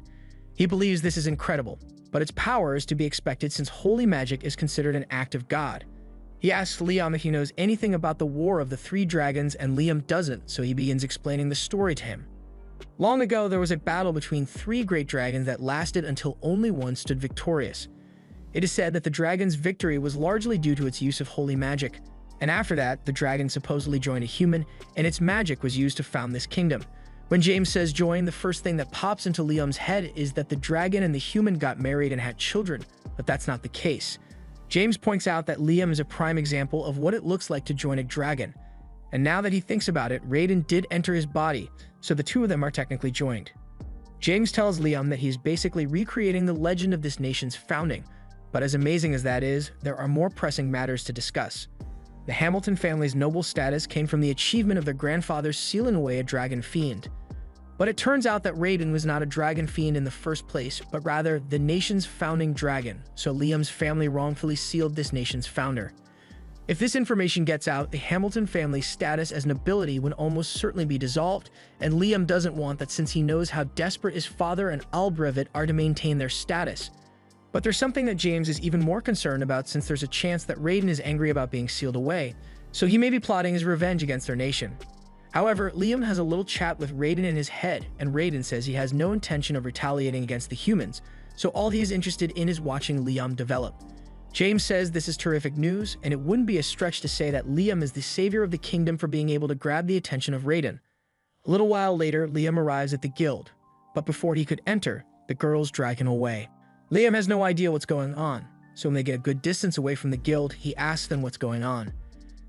He believes this is incredible, but its power is to be expected since holy magic is considered an act of God. He asks Liam if he knows anything about the War of the Three Dragons, and Liam doesn't, so he begins explaining the story to him. Long ago, there was a battle between three great dragons that lasted until only one stood victorious. It is said that the dragon's victory was largely due to its use of holy magic, and after that, the dragon supposedly joined a human, and its magic was used to found this kingdom. When James says join, the first thing that pops into Liam's head is that the dragon and the human got married and had children, but that's not the case. James points out that Liam is a prime example of what it looks like to join a dragon. And now that he thinks about it, Raiden did enter his body, so the two of them are technically joined. James tells Liam that he's basically recreating the legend of this nation's founding, but as amazing as that is, there are more pressing matters to discuss. The Hamilton family's noble status came from the achievement of their grandfather sealing away a dragon fiend. But it turns out that Raiden was not a dragon fiend in the first place, but rather the nation's founding dragon, so Liam's family wrongfully sealed this nation's founder. If this information gets out, the Hamilton family's status as nobility would almost certainly be dissolved, and Liam doesn't want that since he knows how desperate his father and Albrevit are to maintain their status. But there's something that James is even more concerned about, since there's a chance that Raiden is angry about being sealed away, so he may be plotting his revenge against their nation. However, Liam has a little chat with Raiden in his head, and Raiden says he has no intention of retaliating against the humans, so all he is interested in is watching Liam develop. James says this is terrific news, and it wouldn't be a stretch to say that Liam is the savior of the kingdom for being able to grab the attention of Raiden. A little while later, Liam arrives at the guild, but before he could enter, the girls drag him away. Liam has no idea what's going on, so when they get a good distance away from the guild, he asks them what's going on.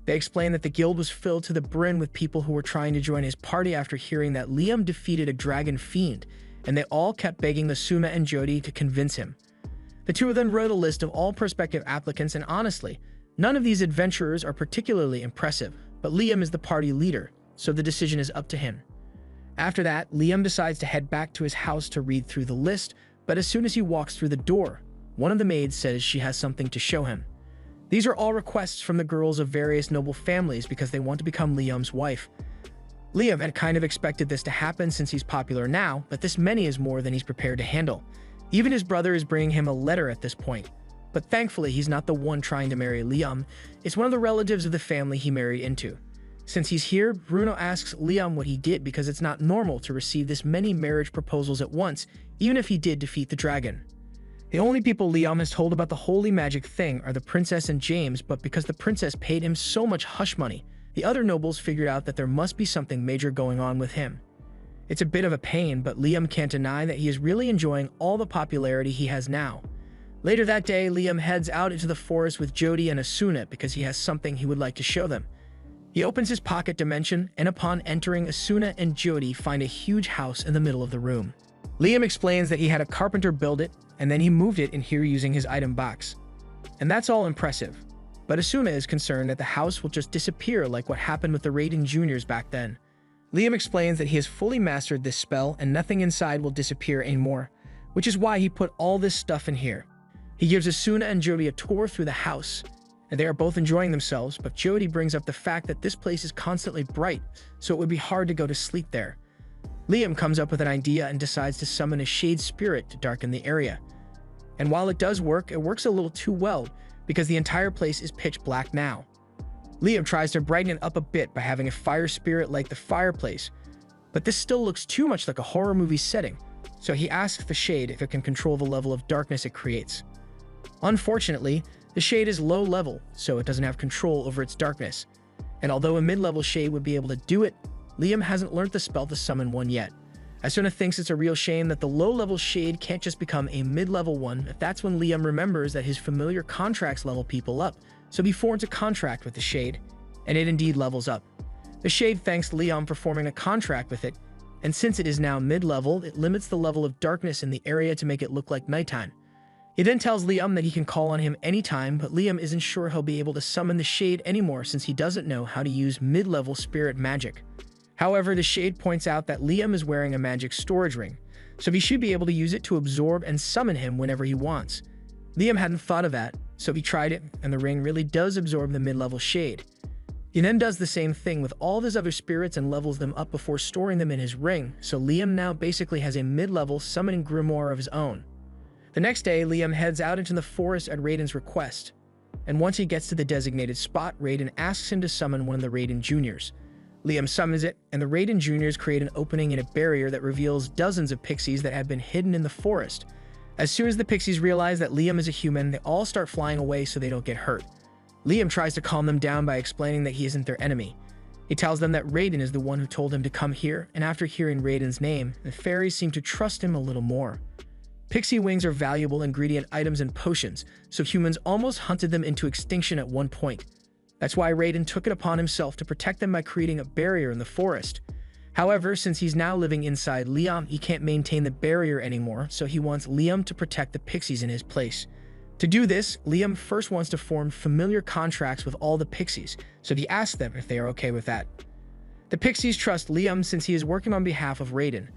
They explain that the guild was filled to the brim with people who were trying to join his party after hearing that Liam defeated a dragon fiend, and they all kept begging Asuna and Jody to convince him. The two of them wrote a list of all prospective applicants, and honestly, none of these adventurers are particularly impressive, but Liam is the party leader, so the decision is up to him. After that, Liam decides to head back to his house to read through the list, but as soon as he walks through the door, one of the maids says she has something to show him. These are all requests from the girls of various noble families because they want to become Liam's wife. Liam had kind of expected this to happen since he's popular now, but this many is more than he's prepared to handle. Even his brother is bringing him a letter at this point. But thankfully, he's not the one trying to marry Liam. It's one of the relatives of the family he married into. Since he's here, Bruno asks Liam what he did because it's not normal to receive this many marriage proposals at once, even if he did defeat the dragon. The only people Liam has told about the holy magic thing are the princess and James, but because the princess paid him so much hush money, the other nobles figured out that there must be something major going on with him. It's a bit of a pain, but Liam can't deny that he is really enjoying all the popularity he has now. Later that day, Liam heads out into the forest with Jody and Asuna because he has something he would like to show them. He opens his pocket dimension, and upon entering, Asuna and Jody find a huge house in the middle of the room. Liam explains that he had a carpenter build it, and then he moved it in here using his item box. And that's all impressive. But Asuna is concerned that the house will just disappear like what happened with the Raiden Juniors back then. Liam explains that he has fully mastered this spell and nothing inside will disappear anymore, which is why he put all this stuff in here. He gives Asuna and Jody a tour through the house, and they are both enjoying themselves, but Jody brings up the fact that this place is constantly bright, so it would be hard to go to sleep there. Liam comes up with an idea and decides to summon a shade spirit to darken the area. And while it does work, it works a little too well because the entire place is pitch black now. Liam tries to brighten it up a bit by having a fire spirit like the fireplace, but this still looks too much like a horror movie setting, so he asks the shade if it can control the level of darkness it creates. Unfortunately, the shade is low level, so it doesn't have control over its darkness. And although a mid-level shade would be able to do it, Liam hasn't learned the spell to summon one yet. Asuna thinks it's a real shame that the low-level shade can't just become a mid-level one, but that's when Liam remembers that his familiar contracts level people up, so he forms a contract with the shade, and it indeed levels up. The shade thanks Liam for forming a contract with it, and since it is now mid-level, it limits the level of darkness in the area to make it look like nighttime. He then tells Liam that he can call on him anytime, but Liam isn't sure he'll be able to summon the shade anymore since he doesn't know how to use mid-level spirit magic. However, the Shade points out that Liam is wearing a magic storage ring, so he should be able to use it to absorb and summon him whenever he wants. Liam hadn't thought of that, so he tried it, and the ring really does absorb the mid-level Shade. He then does the same thing with all of his other spirits and levels them up before storing them in his ring, so Liam now basically has a mid-level summoning grimoire of his own. The next day, Liam heads out into the forest at Raiden's request, and once he gets to the designated spot, Raiden asks him to summon one of the Raiden Juniors. Liam summons it, and the Raiden Juniors create an opening in a barrier that reveals dozens of pixies that have been hidden in the forest. As soon as the pixies realize that Liam is a human, they all start flying away so they don't get hurt. Liam tries to calm them down by explaining that he isn't their enemy. He tells them that Raiden is the one who told him to come here, and after hearing Raiden's name, the fairies seem to trust him a little more. Pixie wings are valuable ingredient items and potions, so humans almost hunted them into extinction at one point. That's why Raiden took it upon himself to protect them by creating a barrier in the forest. However, since he's now living inside Liam, he can't maintain the barrier anymore, so he wants Liam to protect the pixies in his place. To do this, Liam first wants to form familiar contracts with all the pixies, so he asks them if they are okay with that. The pixies trust Liam since he is working on behalf of Raiden,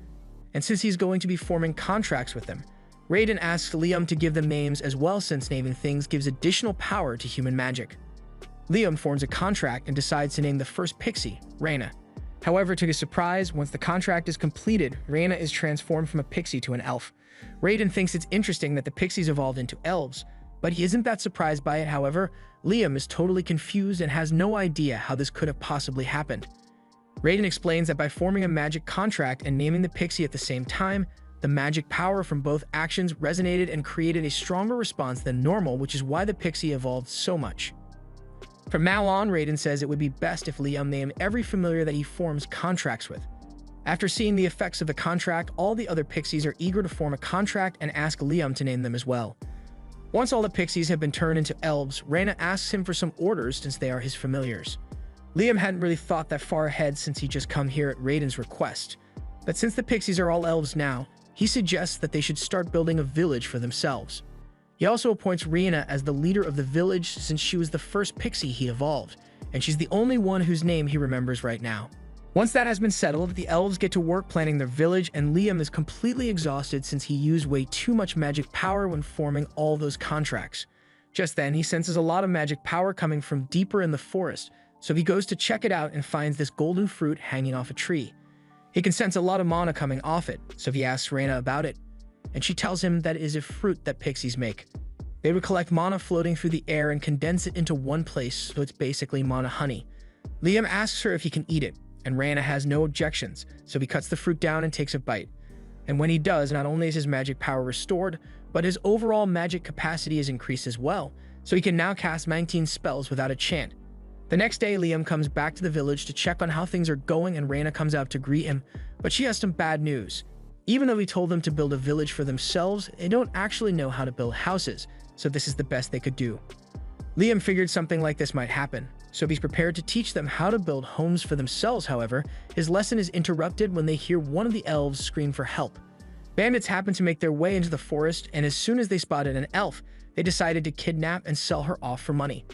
and since he's going to be forming contracts with them. Raiden asks Liam to give them names as well since naming things gives additional power to human magic. Liam forms a contract and decides to name the first pixie, Reina. However, to his surprise, once the contract is completed, Reina is transformed from a pixie to an elf. Raiden thinks it's interesting that the pixies evolved into elves, but he isn't that surprised by it. However, Liam is totally confused and has no idea how this could have possibly happened. Raiden explains that by forming a magic contract and naming the pixie at the same time, the magic power from both actions resonated and created a stronger response than normal, which is why the pixie evolved so much. From now on, Raiden says it would be best if Liam named every familiar that he forms contracts with. After seeing the effects of the contract, all the other pixies are eager to form a contract and ask Liam to name them as well. Once all the pixies have been turned into elves, Reina asks him for some orders since they are his familiars. Liam hadn't really thought that far ahead since he just come here at Raiden's request, but since the pixies are all elves now, he suggests that they should start building a village for themselves. He also appoints Reina as the leader of the village since she was the first pixie he evolved, and she's the only one whose name he remembers right now. Once that has been settled, the elves get to work planning their village, and Liam is completely exhausted since he used way too much magic power when forming all those contracts. Just then, he senses a lot of magic power coming from deeper in the forest, so he goes to check it out and finds this golden fruit hanging off a tree. He can sense a lot of mana coming off it, so he asks Reina about it, and she tells him that it is a fruit that pixies make. They would collect mana floating through the air and condense it into one place, so it's basically mana honey. Liam asks her if he can eat it, and Reina has no objections, so he cuts the fruit down and takes a bite. And when he does, not only is his magic power restored, but his overall magic capacity is increased as well, so he can now cast 19 spells without a chant. The next day, Liam comes back to the village to check on how things are going, and Reina comes out to greet him, but she has some bad news. Even though he told them to build a village for themselves, they don't actually know how to build houses, so this is the best they could do. Liam figured something like this might happen, so he's prepared to teach them how to build homes for themselves. However, his lesson is interrupted when they hear one of the elves scream for help. Bandits happen to make their way into the forest, and as soon as they spotted an elf, they decided to kidnap and sell her off for money.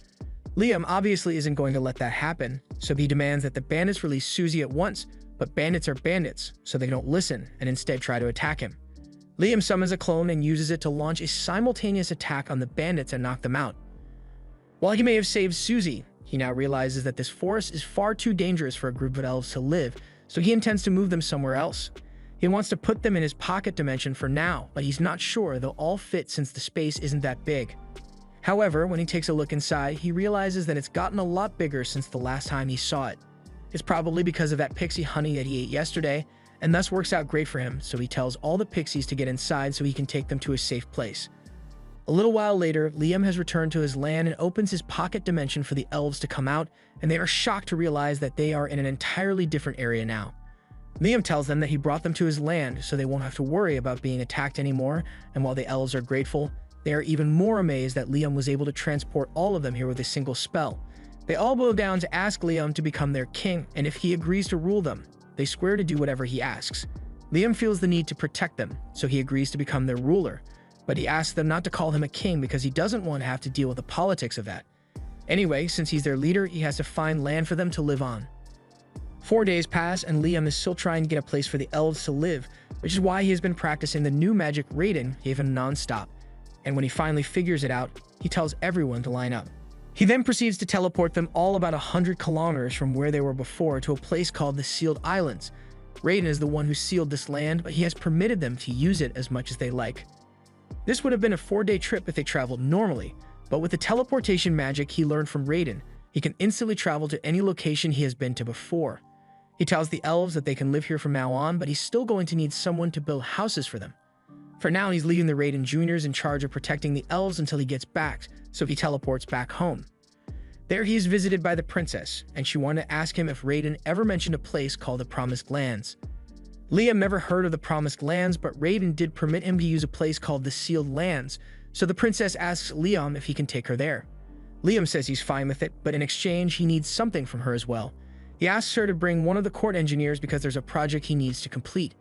Liam obviously isn't going to let that happen, so he demands that the bandits release Susie at once, but bandits are bandits, so they don't listen and instead try to attack him. Liam summons a clone and uses it to launch a simultaneous attack on the bandits and knock them out. While he may have saved Susie, he now realizes that this forest is far too dangerous for a group of elves to live, so he intends to move them somewhere else. He wants to put them in his pocket dimension for now, but he's not sure they'll all fit since the space isn't that big. However, when he takes a look inside, he realizes that it's gotten a lot bigger since the last time he saw it. It's probably because of that pixie honey that he ate yesterday, and thus works out great for him, so he tells all the pixies to get inside so he can take them to a safe place. A little while later, Liam has returned to his land and opens his pocket dimension for the elves to come out, and they are shocked to realize that they are in an entirely different area now. Liam tells them that he brought them to his land so they won't have to worry about being attacked anymore, and while the elves are grateful, they are even more amazed that Liam was able to transport all of them here with a single spell. They all bow down to ask Liam to become their king, and if he agrees to rule them, they swear to do whatever he asks. Liam feels the need to protect them, so he agrees to become their ruler, but he asks them not to call him a king because he doesn't want to have to deal with the politics of that. Anyway, since he's their leader, he has to find land for them to live on. 4 days pass and Liam is still trying to get a place for the elves to live, which is why he has been practicing the new magic Raiden gave him non-stop. And when he finally figures it out, he tells everyone to line up. He then proceeds to teleport them all about 100 kilometers from where they were before to a place called the Sealed Islands. Raiden is the one who sealed this land, but he has permitted them to use it as much as they like. This would have been a 4-day trip if they traveled normally, but with the teleportation magic he learned from Raiden, he can instantly travel to any location he has been to before. He tells the elves that they can live here from now on, but he's still going to need someone to build houses for them. For now, he's leaving the Raiden Jr.'s in charge of protecting the elves until he gets back, so he teleports back home. There he is visited by the princess, and she wanted to ask him if Raiden ever mentioned a place called the Promised Lands. Liam never heard of the Promised Lands, but Raiden did permit him to use a place called the Sealed Lands, so the princess asks Liam if he can take her there. Liam says he's fine with it, but in exchange, he needs something from her as well. He asks her to bring one of the court engineers because there's a project he needs to complete.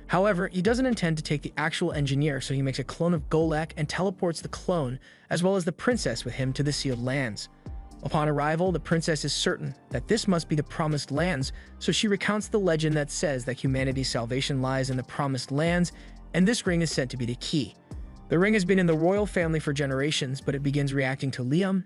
However, he doesn't intend to take the actual engineer, so he makes a clone of Golek and teleports the clone, as well as the princess with him to the Sealed Lands. Upon arrival, the princess is certain that this must be the Promised Lands, so she recounts the legend that says that humanity's salvation lies in the Promised Lands, and this ring is said to be the key. The ring has been in the royal family for generations, but it begins reacting to Liam,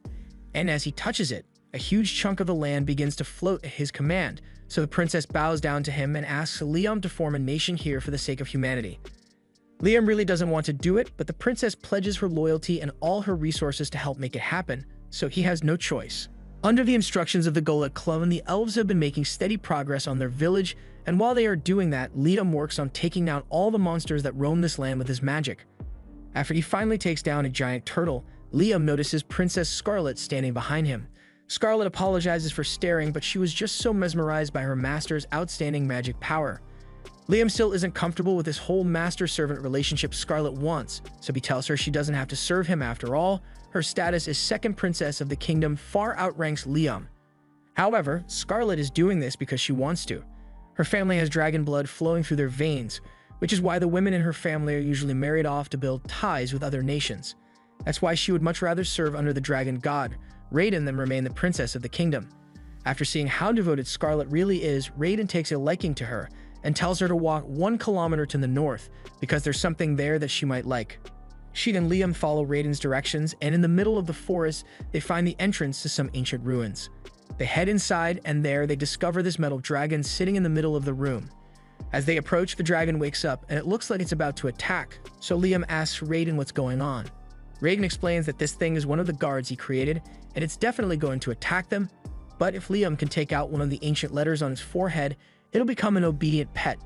and as he touches it, a huge chunk of the land begins to float at his command, so the princess bows down to him and asks Liam to form a nation here for the sake of humanity. Liam really doesn't want to do it, but the princess pledges her loyalty and all her resources to help make it happen, so he has no choice. Under the instructions of the Golek clone, the elves have been making steady progress on their village, and while they are doing that, Liam works on taking down all the monsters that roam this land with his magic. After he finally takes down a giant turtle, Liam notices Princess Scarlet standing behind him. Scarlet apologizes for staring, but she was just so mesmerized by her master's outstanding magic power. Liam still isn't comfortable with this whole master-servant relationship Scarlet wants, so he tells her she doesn't have to serve him after all. Her status as second princess of the kingdom far outranks Liam. However, Scarlet is doing this because she wants to. Her family has dragon blood flowing through their veins, which is why the women in her family are usually married off to build ties with other nations. That's why she would much rather serve under the dragon god, Raiden, than remain the princess of the kingdom. After seeing how devoted Scarlet really is, Raiden takes a liking to her and tells her to walk 1 kilometer to the north because there's something there that she might like. She and Liam follow Raiden's directions, and in the middle of the forest, they find the entrance to some ancient ruins. They head inside, and there they discover this metal dragon sitting in the middle of the room. As they approach, the dragon wakes up, and it looks like it's about to attack, so Liam asks Raiden what's going on. Raiden explains that this thing is one of the guards he created, and it's definitely going to attack them, but if Liam can take out one of the ancient letters on his forehead, it'll become an obedient pet.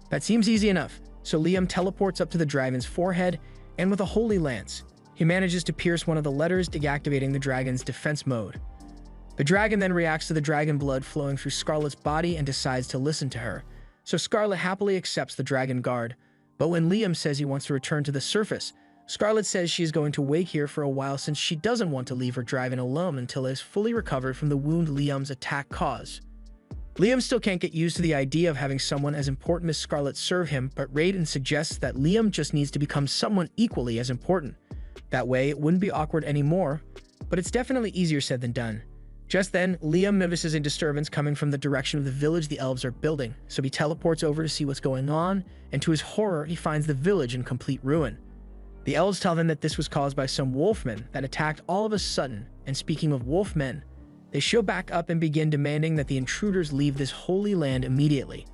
That seems easy enough, so Liam teleports up to the dragon's forehead, and with a holy lance, he manages to pierce one of the letters, deactivating the dragon's defense mode. The dragon then reacts to the dragon blood flowing through Scarlet's body and decides to listen to her, so Scarlet happily accepts the dragon guard. But when Liam says he wants to return to the surface, Scarlet says she is going to wait here for a while since she doesn't want to leave her dragon alone until it is fully recovered from the wound Liam's attack caused. Liam still can't get used to the idea of having someone as important as Scarlet serve him, but Raiden suggests that Liam just needs to become someone equally as important. That way, it wouldn't be awkward anymore, but it's definitely easier said than done. Just then, Liam notices a disturbance coming from the direction of the village the elves are building, so he teleports over to see what's going on, and to his horror, he finds the village in complete ruin. The elves tell them that this was caused by some wolfmen that attacked all of a sudden, and speaking of wolfmen, they show back up and begin demanding that the intruders leave this holy land immediately.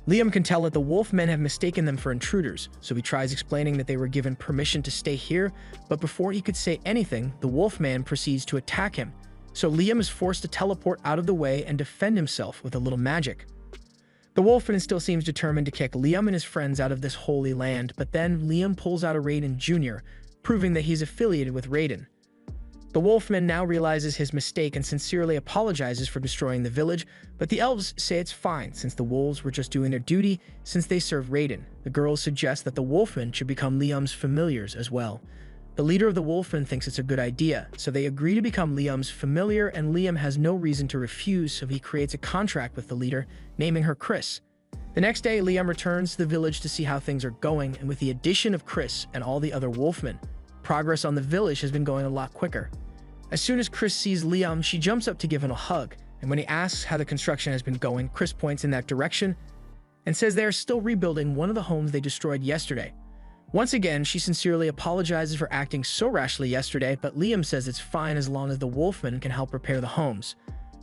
Liam can tell that the wolfmen have mistaken them for intruders, so he tries explaining that they were given permission to stay here, but before he could say anything, the wolfman proceeds to attack him, so Liam is forced to teleport out of the way and defend himself with a little magic. The wolfman still seems determined to kick Liam and his friends out of this holy land, but then Liam pulls out a Raiden Jr., proving that he's affiliated with Raiden. The wolfman now realizes his mistake and sincerely apologizes for destroying the village, but the elves say it's fine since the wolves were just doing their duty since they serve Raiden. The girls suggest that the wolfmen should become Liam's familiars as well. The leader of the wolfmen thinks it's a good idea, so they agree to become Liam's familiar, and Liam has no reason to refuse, so he creates a contract with the leader, naming her Chris. The next day, Liam returns to the village to see how things are going, and with the addition of Chris and all the other wolfmen, progress on the village has been going a lot quicker. As soon as Chris sees Liam, she jumps up to give him a hug, And when he asks how the construction has been going, Chris points in that direction and says they are still rebuilding one of the homes they destroyed yesterday. Once again, she sincerely apologizes for acting so rashly yesterday, but Liam says it's fine as long as the Wolfman can help repair the homes.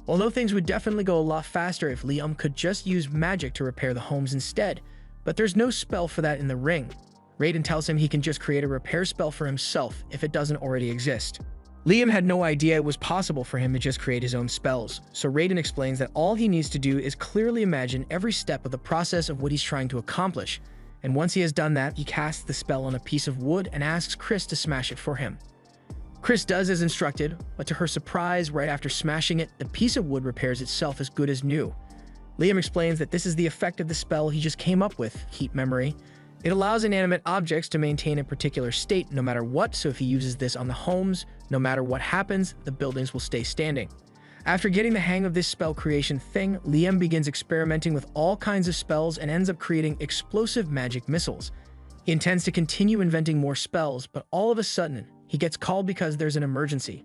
Although things would definitely go a lot faster if Liam could just use magic to repair the homes instead, but there's no spell for that in the ring. Raiden tells him he can just create a repair spell for himself if it doesn't already exist. Liam had no idea it was possible for him to just create his own spells, so Raiden explains that all he needs to do is clearly imagine every step of the process of what he's trying to accomplish, and once he has done that, he casts the spell on a piece of wood and asks Chris to smash it for him. Chris does as instructed, but to her surprise, right after smashing it, the piece of wood repairs itself as good as new. Liam explains that this is the effect of the spell he just came up with, Keep Memory. It allows inanimate objects to maintain a particular state no matter what, so if he uses this on the homes, no matter what happens, the buildings will stay standing. After getting the hang of this spell creation thing, Liam begins experimenting with all kinds of spells and ends up creating explosive magic missiles. He intends to continue inventing more spells, but all of a sudden, he gets called because there's an emergency.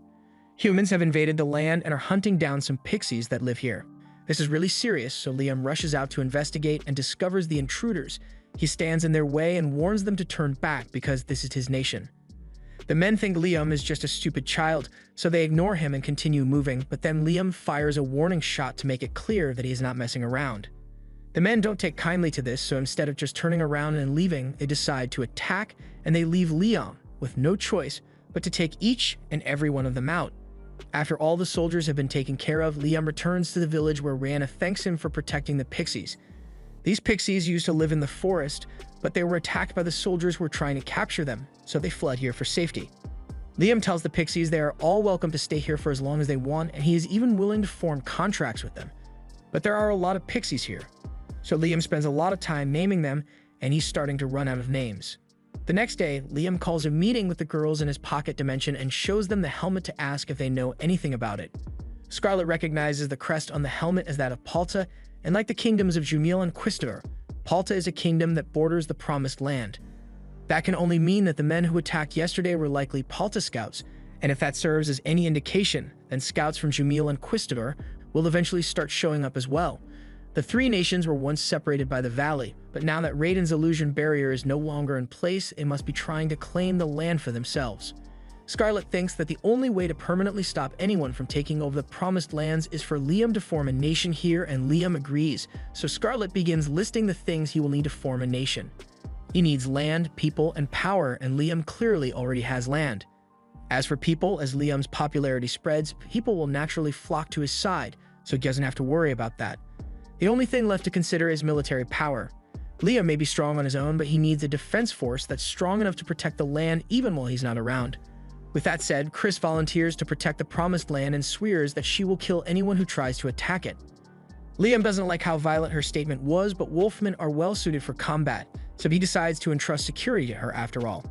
Humans have invaded the land and are hunting down some pixies that live here. This is really serious, so Liam rushes out to investigate and discovers the intruders. He stands in their way and warns them to turn back because this is his nation. The men think Liam is just a stupid child, so they ignore him and continue moving, but then Liam fires a warning shot to make it clear that he is not messing around. The men don't take kindly to this, so instead of just turning around and leaving, they decide to attack, and they leave Liam with no choice but to take each and every one of them out. After all the soldiers have been taken care of, Liam returns to the village where Rihanna thanks him for protecting the pixies. These pixies used to live in the forest, but they were attacked by the soldiers who were trying to capture them, so they fled here for safety. Liam tells the pixies they are all welcome to stay here for as long as they want, and he is even willing to form contracts with them. But there are a lot of pixies here, so Liam spends a lot of time naming them, and he's starting to run out of names. The next day, Liam calls a meeting with the girls in his pocket dimension and shows them the helmet to ask if they know anything about it. Scarlet recognizes the crest on the helmet as that of Palta, and like the kingdoms of Jumiel and Quistador, Palta is a kingdom that borders the Promised Land. That can only mean that the men who attacked yesterday were likely Palta scouts, and if that serves as any indication, then scouts from Jumiel and Quistador will eventually start showing up as well. The three nations were once separated by the valley, but now that Raiden's illusion barrier is no longer in place, they must be trying to claim the land for themselves. Scarlet thinks that the only way to permanently stop anyone from taking over the Promised Lands is for Liam to form a nation here, and Liam agrees, so Scarlet begins listing the things he will need to form a nation. He needs land, people, and power, and Liam clearly already has land. As for people, as Liam's popularity spreads, people will naturally flock to his side, so he doesn't have to worry about that. The only thing left to consider is military power. Liam may be strong on his own, but he needs a defense force that's strong enough to protect the land even while he's not around. With that said, Chris volunteers to protect the Promised Land and swears that she will kill anyone who tries to attack it. Liam doesn't like how violent her statement was, but Wolfmen are well suited for combat, so he decides to entrust security to her after all.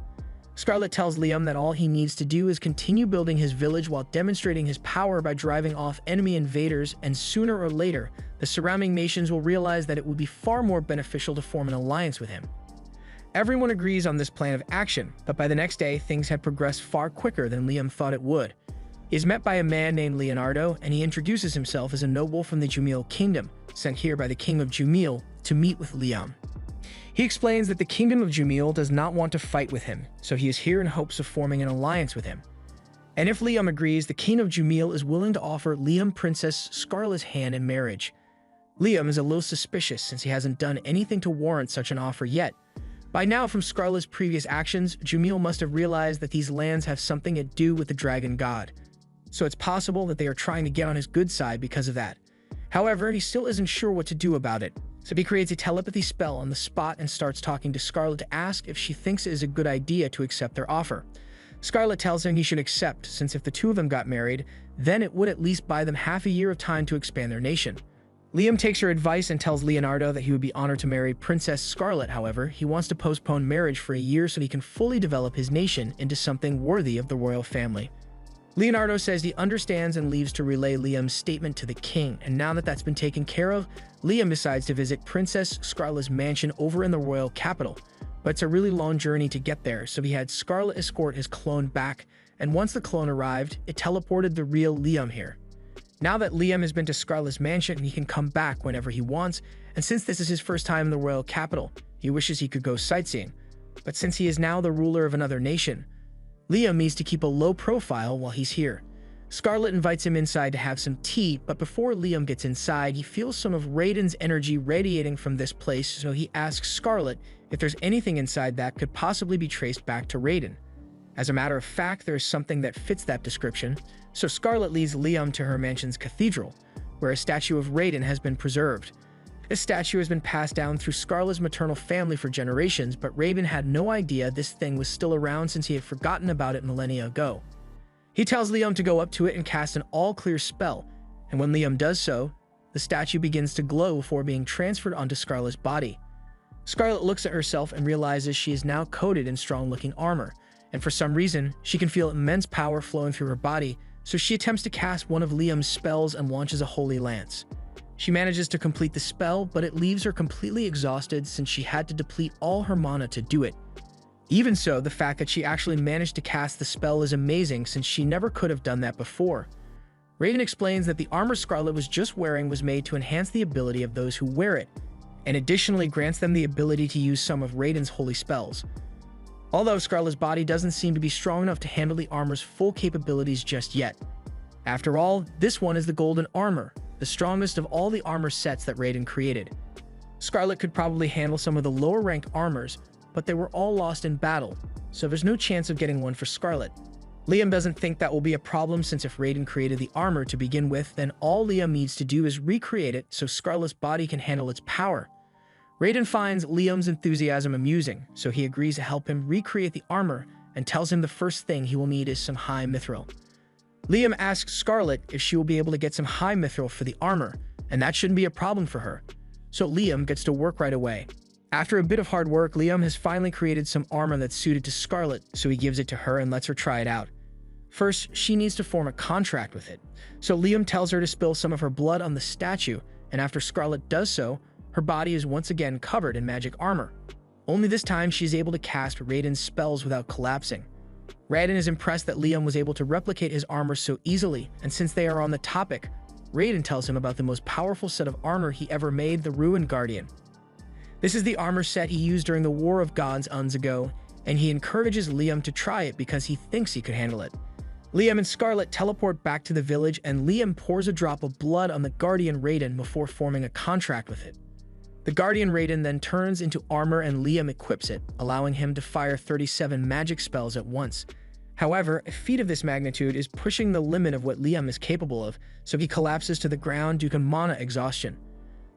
Scarlet tells Liam that all he needs to do is continue building his village while demonstrating his power by driving off enemy invaders, and sooner or later, the surrounding nations will realize that it would be far more beneficial to form an alliance with him. Everyone agrees on this plan of action, but by the next day, things had progressed far quicker than Liam thought it would. He is met by a man named Leonardo, and he introduces himself as a noble from the Jumiel Kingdom, sent here by the King of Jumiel to meet with Liam. He explains that the Kingdom of Jumiel does not want to fight with him, so he is here in hopes of forming an alliance with him. And if Liam agrees, the King of Jumiel is willing to offer Liam Princess Scarlet's hand in marriage. Liam is a little suspicious since he hasn't done anything to warrant such an offer yet. By now, from Scarlet's previous actions, Jumiel must have realized that these lands have something to do with the Dragon God, so it's possible that they are trying to get on his good side because of that. However, he still isn't sure what to do about it, so he creates a telepathy spell on the spot and starts talking to Scarlet to ask if she thinks it is a good idea to accept their offer. Scarlet tells him he should accept, since if the two of them got married, then it would at least buy them half a year of time to expand their nation. Liam takes her advice and tells Leonardo that he would be honored to marry Princess Scarlet. However, he wants to postpone marriage for a year so he can fully develop his nation into something worthy of the royal family. Leonardo says he understands and leaves to relay Liam's statement to the king, and now that that's been taken care of, Liam decides to visit Princess Scarlet's mansion over in the royal capital. But it's a really long journey to get there, so he had Scarlet escort his clone back, and once the clone arrived, it teleported the real Liam here. Now that Liam has been to Scarlet's mansion, he can come back whenever he wants, and since this is his first time in the royal capital, he wishes he could go sightseeing. But since he is now the ruler of another nation, Liam needs to keep a low profile while he's here. Scarlet invites him inside to have some tea, but before Liam gets inside, he feels some of Raiden's energy radiating from this place, so he asks Scarlet if there's anything inside that could possibly be traced back to Raiden. As a matter of fact, there is something that fits that description, so Scarlet leads Liam to her mansion's cathedral, where a statue of Raiden has been preserved. This statue has been passed down through Scarlet's maternal family for generations, but Raiden had no idea this thing was still around since he had forgotten about it millennia ago. He tells Liam to go up to it and cast an all-clear spell, and when Liam does so, the statue begins to glow before being transferred onto Scarlet's body. Scarlet looks at herself and realizes she is now coated in strong-looking armor, and for some reason, she can feel immense power flowing through her body, so she attempts to cast one of Liam's spells and launches a holy lance. She manages to complete the spell, but it leaves her completely exhausted since she had to deplete all her mana to do it. Even so, the fact that she actually managed to cast the spell is amazing since she never could have done that before. Raiden explains that the armor Scarlet was just wearing was made to enhance the ability of those who wear it, and additionally grants them the ability to use some of Raiden's holy spells. Although Scarlet's body doesn't seem to be strong enough to handle the armor's full capabilities just yet. After all, this one is the golden armor, the strongest of all the armor sets that Raiden created. Scarlet could probably handle some of the lower rank armors, but they were all lost in battle, so there's no chance of getting one for Scarlet. Liam doesn't think that will be a problem since if Raiden created the armor to begin with, then all Liam needs to do is recreate it so Scarlet's body can handle its power. Raiden finds Liam's enthusiasm amusing, so he agrees to help him recreate the armor and tells him the first thing he will need is some high mithril. Liam asks Scarlet if she will be able to get some high mithril for the armor, and that shouldn't be a problem for her, so Liam gets to work right away. After a bit of hard work, Liam has finally created some armor that's suited to Scarlet, so he gives it to her and lets her try it out. First, she needs to form a contract with it, so Liam tells her to spill some of her blood on the statue, and after Scarlet does so, her body is once again covered in magic armor. Only this time she is able to cast Raiden's spells without collapsing. Raiden is impressed that Liam was able to replicate his armor so easily, and since they are on the topic, Raiden tells him about the most powerful set of armor he ever made, the Ruined Guardian. This is the armor set he used during the War of Gods eons ago, and he encourages Liam to try it because he thinks he could handle it. Liam and Scarlet teleport back to the village, and Liam pours a drop of blood on the Guardian Raiden before forming a contract with it. The Guardian Raiden then turns into armor and Liam equips it, allowing him to fire 37 magic spells at once. However, a feat of this magnitude is pushing the limit of what Liam is capable of, so he collapses to the ground due to mana exhaustion.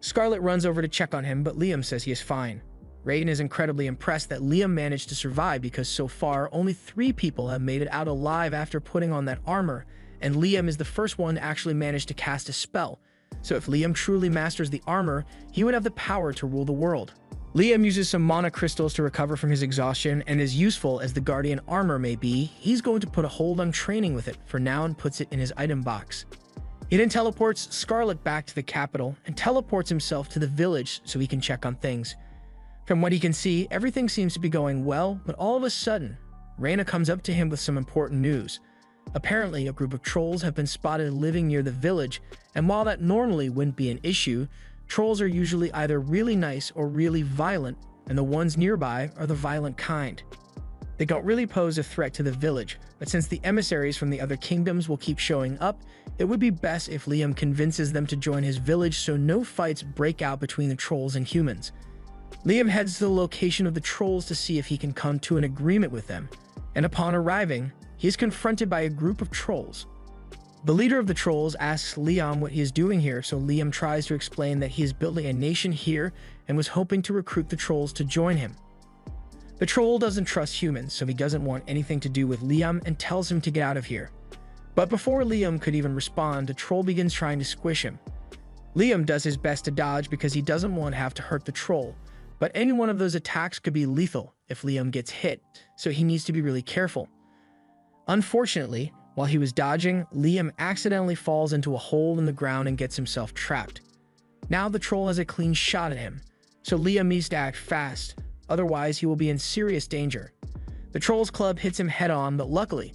Scarlet runs over to check on him, but Liam says he is fine. Raiden is incredibly impressed that Liam managed to survive because so far, only 3 people have made it out alive after putting on that armor, and Liam is the first one to actually manage to cast a spell. So if Liam truly masters the armor, he would have the power to rule the world. Liam uses some mana crystals to recover from his exhaustion, and as useful as the Guardian armor may be, he's going to put a hold on training with it for now and puts it in his item box. He then teleports Scarlet back to the capital and teleports himself to the village so he can check on things. From what he can see, everything seems to be going well, but all of a sudden, Reina comes up to him with some important news. Apparently, a group of trolls have been spotted living near the village, and while that normally wouldn't be an issue, trolls are usually either really nice or really violent, and the ones nearby are the violent kind. They don't really pose a threat to the village, but since the emissaries from the other kingdoms will keep showing up, it would be best if Liam convinces them to join his village so no fights break out between the trolls and humans. Liam heads to the location of the trolls to see if he can come to an agreement with them, and upon arriving, he is confronted by a group of trolls. The leader of the trolls asks Liam what he is doing here, so Liam tries to explain that he is building a nation here and was hoping to recruit the trolls to join him. The troll doesn't trust humans, so he doesn't want anything to do with Liam and tells him to get out of here. But before Liam could even respond, the troll begins trying to squish him. Liam does his best to dodge because he doesn't want to have to hurt the troll, but any one of those attacks could be lethal if Liam gets hit, so he needs to be really careful. Unfortunately, while he was dodging, Liam accidentally falls into a hole in the ground and gets himself trapped. Now the troll has a clean shot at him, so Liam needs to act fast, otherwise he will be in serious danger. The troll's club hits him head-on, but luckily,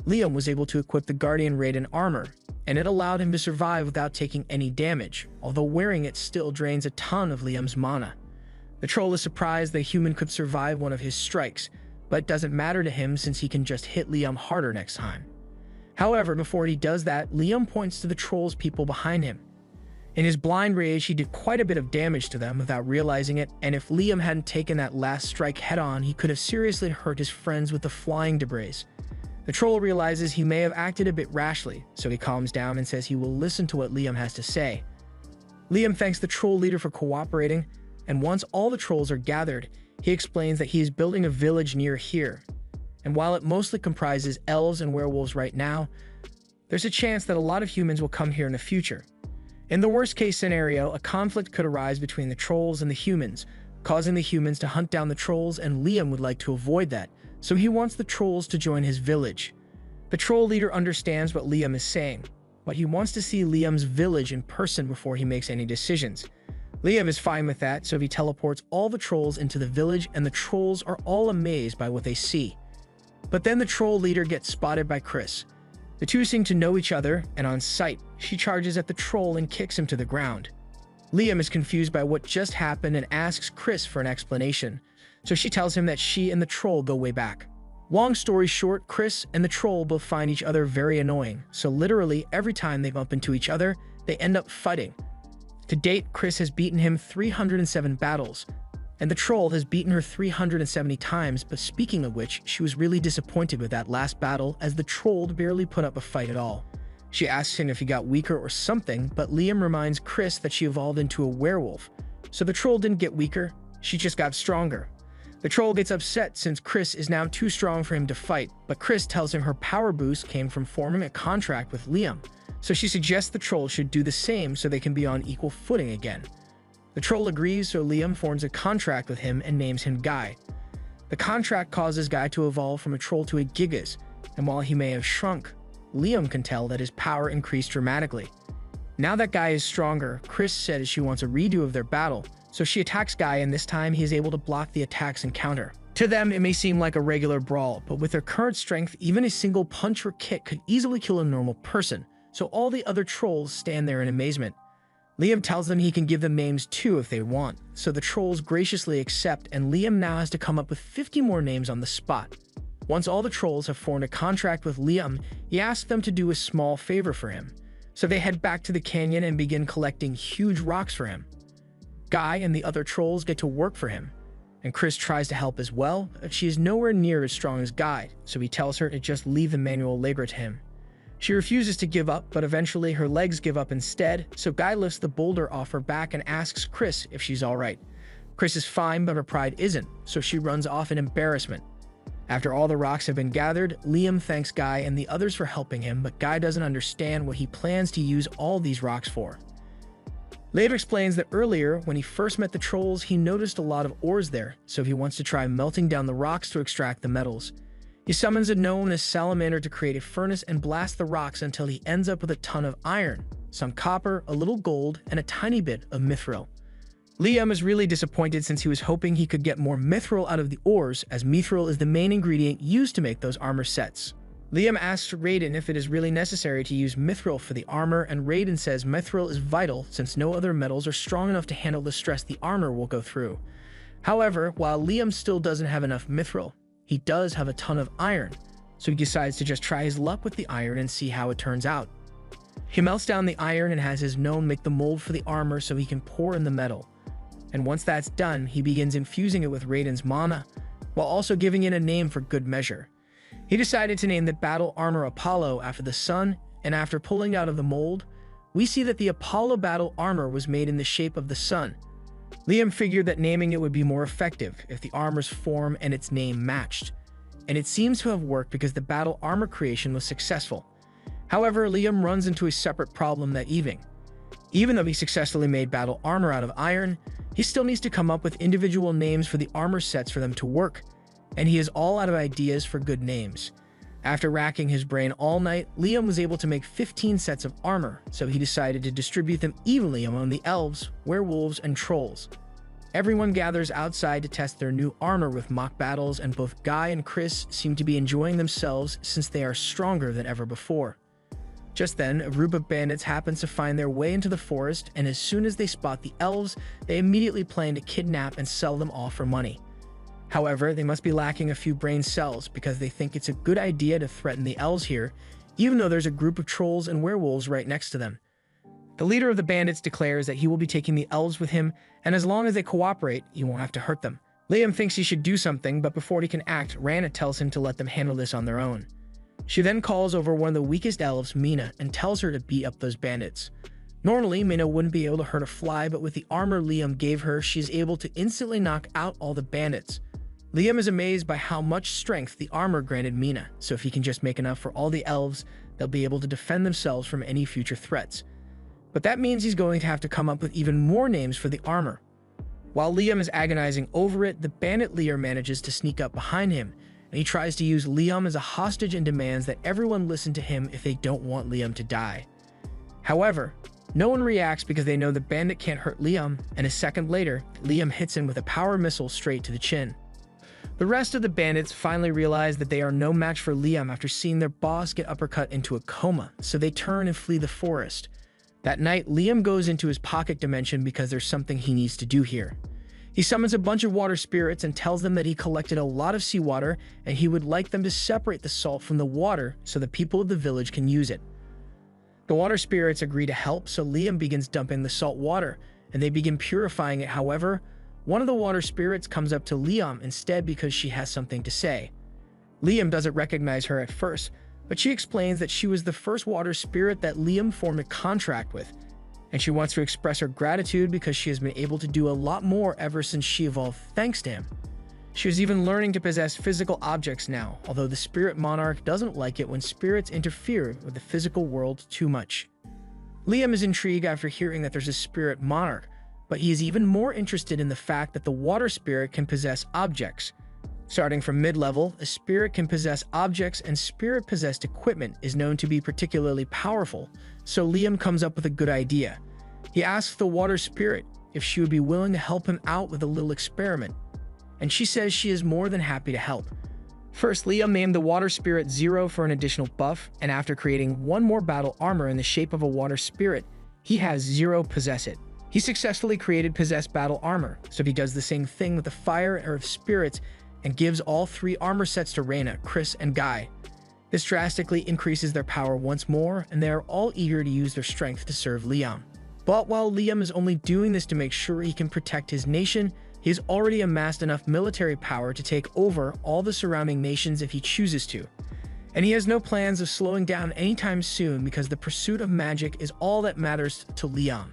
Liam was able to equip the Guardian Raiden armor, and it allowed him to survive without taking any damage, although wearing it still drains a ton of Liam's mana. The troll is surprised that a human could survive one of his strikes, but it doesn't matter to him since he can just hit Liam harder next time. However, before he does that, Liam points to the troll's people behind him. In his blind rage, he did quite a bit of damage to them without realizing it, and if Liam hadn't taken that last strike head-on, he could have seriously hurt his friends with the flying debris. The troll realizes he may have acted a bit rashly, so he calms down and says he will listen to what Liam has to say. Liam thanks the troll leader for cooperating, and once all the trolls are gathered, he explains that he is building a village near here. And while it mostly comprises elves and werewolves right now, there's a chance that a lot of humans will come here in the future. In the worst-case scenario, a conflict could arise between the trolls and the humans, causing the humans to hunt down the trolls, and Liam would like to avoid that, so he wants the trolls to join his village. The troll leader understands what Liam is saying, but he wants to see Liam's village in person before he makes any decisions. Liam is fine with that, so he teleports all the trolls into the village, and the trolls are all amazed by what they see. But then the troll leader gets spotted by Chris. The two seem to know each other, and on sight, she charges at the troll and kicks him to the ground. Liam is confused by what just happened and asks Chris for an explanation, so she tells him that she and the troll go way back. Long story short, Chris and the troll both find each other very annoying, so literally every time they bump into each other, they end up fighting. To date, Chris has beaten him 307 battles, and the troll has beaten her 370 times, but speaking of which, she was really disappointed with that last battle as the troll barely put up a fight at all. She asks him if he got weaker or something, but Liam reminds Chris that she evolved into a werewolf, so the troll didn't get weaker, she just got stronger. The troll gets upset since Chris is now too strong for him to fight, but Chris tells him her power boost came from forming a contract with Liam, so she suggests the troll should do the same so they can be on equal footing again. The troll agrees, so Liam forms a contract with him and names him Guy. The contract causes Guy to evolve from a troll to a Gigas, and while he may have shrunk, Liam can tell that his power increased dramatically. Now that Guy is stronger, Chris says she wants a redo of their battle, so she attacks Guy, and this time he is able to block the attacks and counter. To them, it may seem like a regular brawl, but with their current strength, even a single punch or kick could easily kill a normal person, so all the other trolls stand there in amazement. Liam tells them he can give them names too if they want, so the trolls graciously accept, and Liam now has to come up with 50 more names on the spot. Once all the trolls have formed a contract with Liam, he asks them to do a small favor for him, so they head back to the canyon and begin collecting huge rocks for him. Guy and the other trolls get to work for him, and Chris tries to help as well, but she is nowhere near as strong as Guy, so he tells her to just leave the manual labor to him. She refuses to give up, but eventually her legs give up instead, so Guy lifts the boulder off her back and asks Chris if she's alright. Chris is fine, but her pride isn't, so she runs off in embarrassment. After all the rocks have been gathered, Liam thanks Guy and the others for helping him, but Guy doesn't understand what he plans to use all these rocks for. Later explains that earlier, when he first met the trolls, he noticed a lot of ores there, so he wants to try melting down the rocks to extract the metals. He summons a gnome as salamander to create a furnace and blast the rocks until he ends up with a ton of iron, some copper, a little gold, and a tiny bit of mithril. Liam is really disappointed since he was hoping he could get more mithril out of the ores, as mithril is the main ingredient used to make those armor sets. Liam asks Raiden if it is really necessary to use mithril for the armor, and Raiden says mithril is vital since no other metals are strong enough to handle the stress the armor will go through. However, while Liam still doesn't have enough mithril, he does have a ton of iron, so he decides to just try his luck with the iron and see how it turns out. He melts down the iron and has his gnome make the mold for the armor so he can pour in the metal. And once that's done, he begins infusing it with Raiden's mana, while also giving it a name for good measure. He decided to name the battle armor Apollo after the sun, and after pulling out of the mold, we see that the Apollo battle armor was made in the shape of the sun. Liam figured that naming it would be more effective if the armor's form and its name matched, and it seems to have worked because the battle armor creation was successful. However, Liam runs into a separate problem that evening. Even though he successfully made battle armor out of iron, he still needs to come up with individual names for the armor sets for them to work, and he is all out of ideas for good names. After racking his brain all night, Liam was able to make 15 sets of armor, so he decided to distribute them evenly among the elves, werewolves, and trolls. Everyone gathers outside to test their new armor with mock battles, and both Guy and Chris seem to be enjoying themselves since they are stronger than ever before. Just then, a group of bandits happens to find their way into the forest, and as soon as they spot the elves, they immediately plan to kidnap and sell them all for money. However, they must be lacking a few brain cells because they think it's a good idea to threaten the elves here, even though there's a group of trolls and werewolves right next to them. The leader of the bandits declares that he will be taking the elves with him, and as long as they cooperate, he won't have to hurt them. Liam thinks he should do something, but before he can act, Rana tells him to let them handle this on their own. She then calls over one of the weakest elves, Mina, and tells her to beat up those bandits. Normally, Mina wouldn't be able to hurt a fly, but with the armor Liam gave her, she's able to instantly knock out all the bandits. Liam is amazed by how much strength the armor granted Mina, so if he can just make enough for all the elves, they'll be able to defend themselves from any future threats. But that means he's going to have to come up with even more names for the armor. While Liam is agonizing over it, the bandit leader manages to sneak up behind him, and he tries to use Liam as a hostage and demands that everyone listen to him if they don't want Liam to die. However, no one reacts because they know the bandit can't hurt Liam, and a second later, Liam hits him with a power missile straight to the chin. The rest of the bandits finally realize that they are no match for Liam after seeing their boss get uppercut into a coma, so they turn and flee the forest. That night, Liam goes into his pocket dimension because there's something he needs to do here. He summons a bunch of water spirits and tells them that he collected a lot of seawater and he would like them to separate the salt from the water so the people of the village can use it. The water spirits agree to help, so Liam begins dumping the salt water and they begin purifying it. However, one of the water spirits comes up to Liam instead because she has something to say. Liam doesn't recognize her at first, but she explains that she was the first water spirit that Liam formed a contract with, and she wants to express her gratitude because she has been able to do a lot more ever since she evolved thanks to him. She was even learning to possess physical objects now, although the spirit monarch doesn't like it when spirits interfere with the physical world too much. Liam is intrigued after hearing that there's a spirit monarch, but he is even more interested in the fact that the water spirit can possess objects. Starting from mid-level, a spirit can possess objects, and spirit-possessed equipment is known to be particularly powerful, so Liam comes up with a good idea. He asks the water spirit if she would be willing to help him out with a little experiment, and she says she is more than happy to help. First, Liam named the water spirit Zero for an additional buff, and after creating one more battle armor in the shape of a water spirit, he has Zero possess it. He successfully created possessed battle armor, so he does the same thing with the fire and earth spirits and gives all three armor sets to Reyna, Chris, and Guy. This drastically increases their power once more, and they are all eager to use their strength to serve Liam. But while Liam is only doing this to make sure he can protect his nation, he has already amassed enough military power to take over all the surrounding nations if he chooses to. And he has no plans of slowing down anytime soon because the pursuit of magic is all that matters to Liam.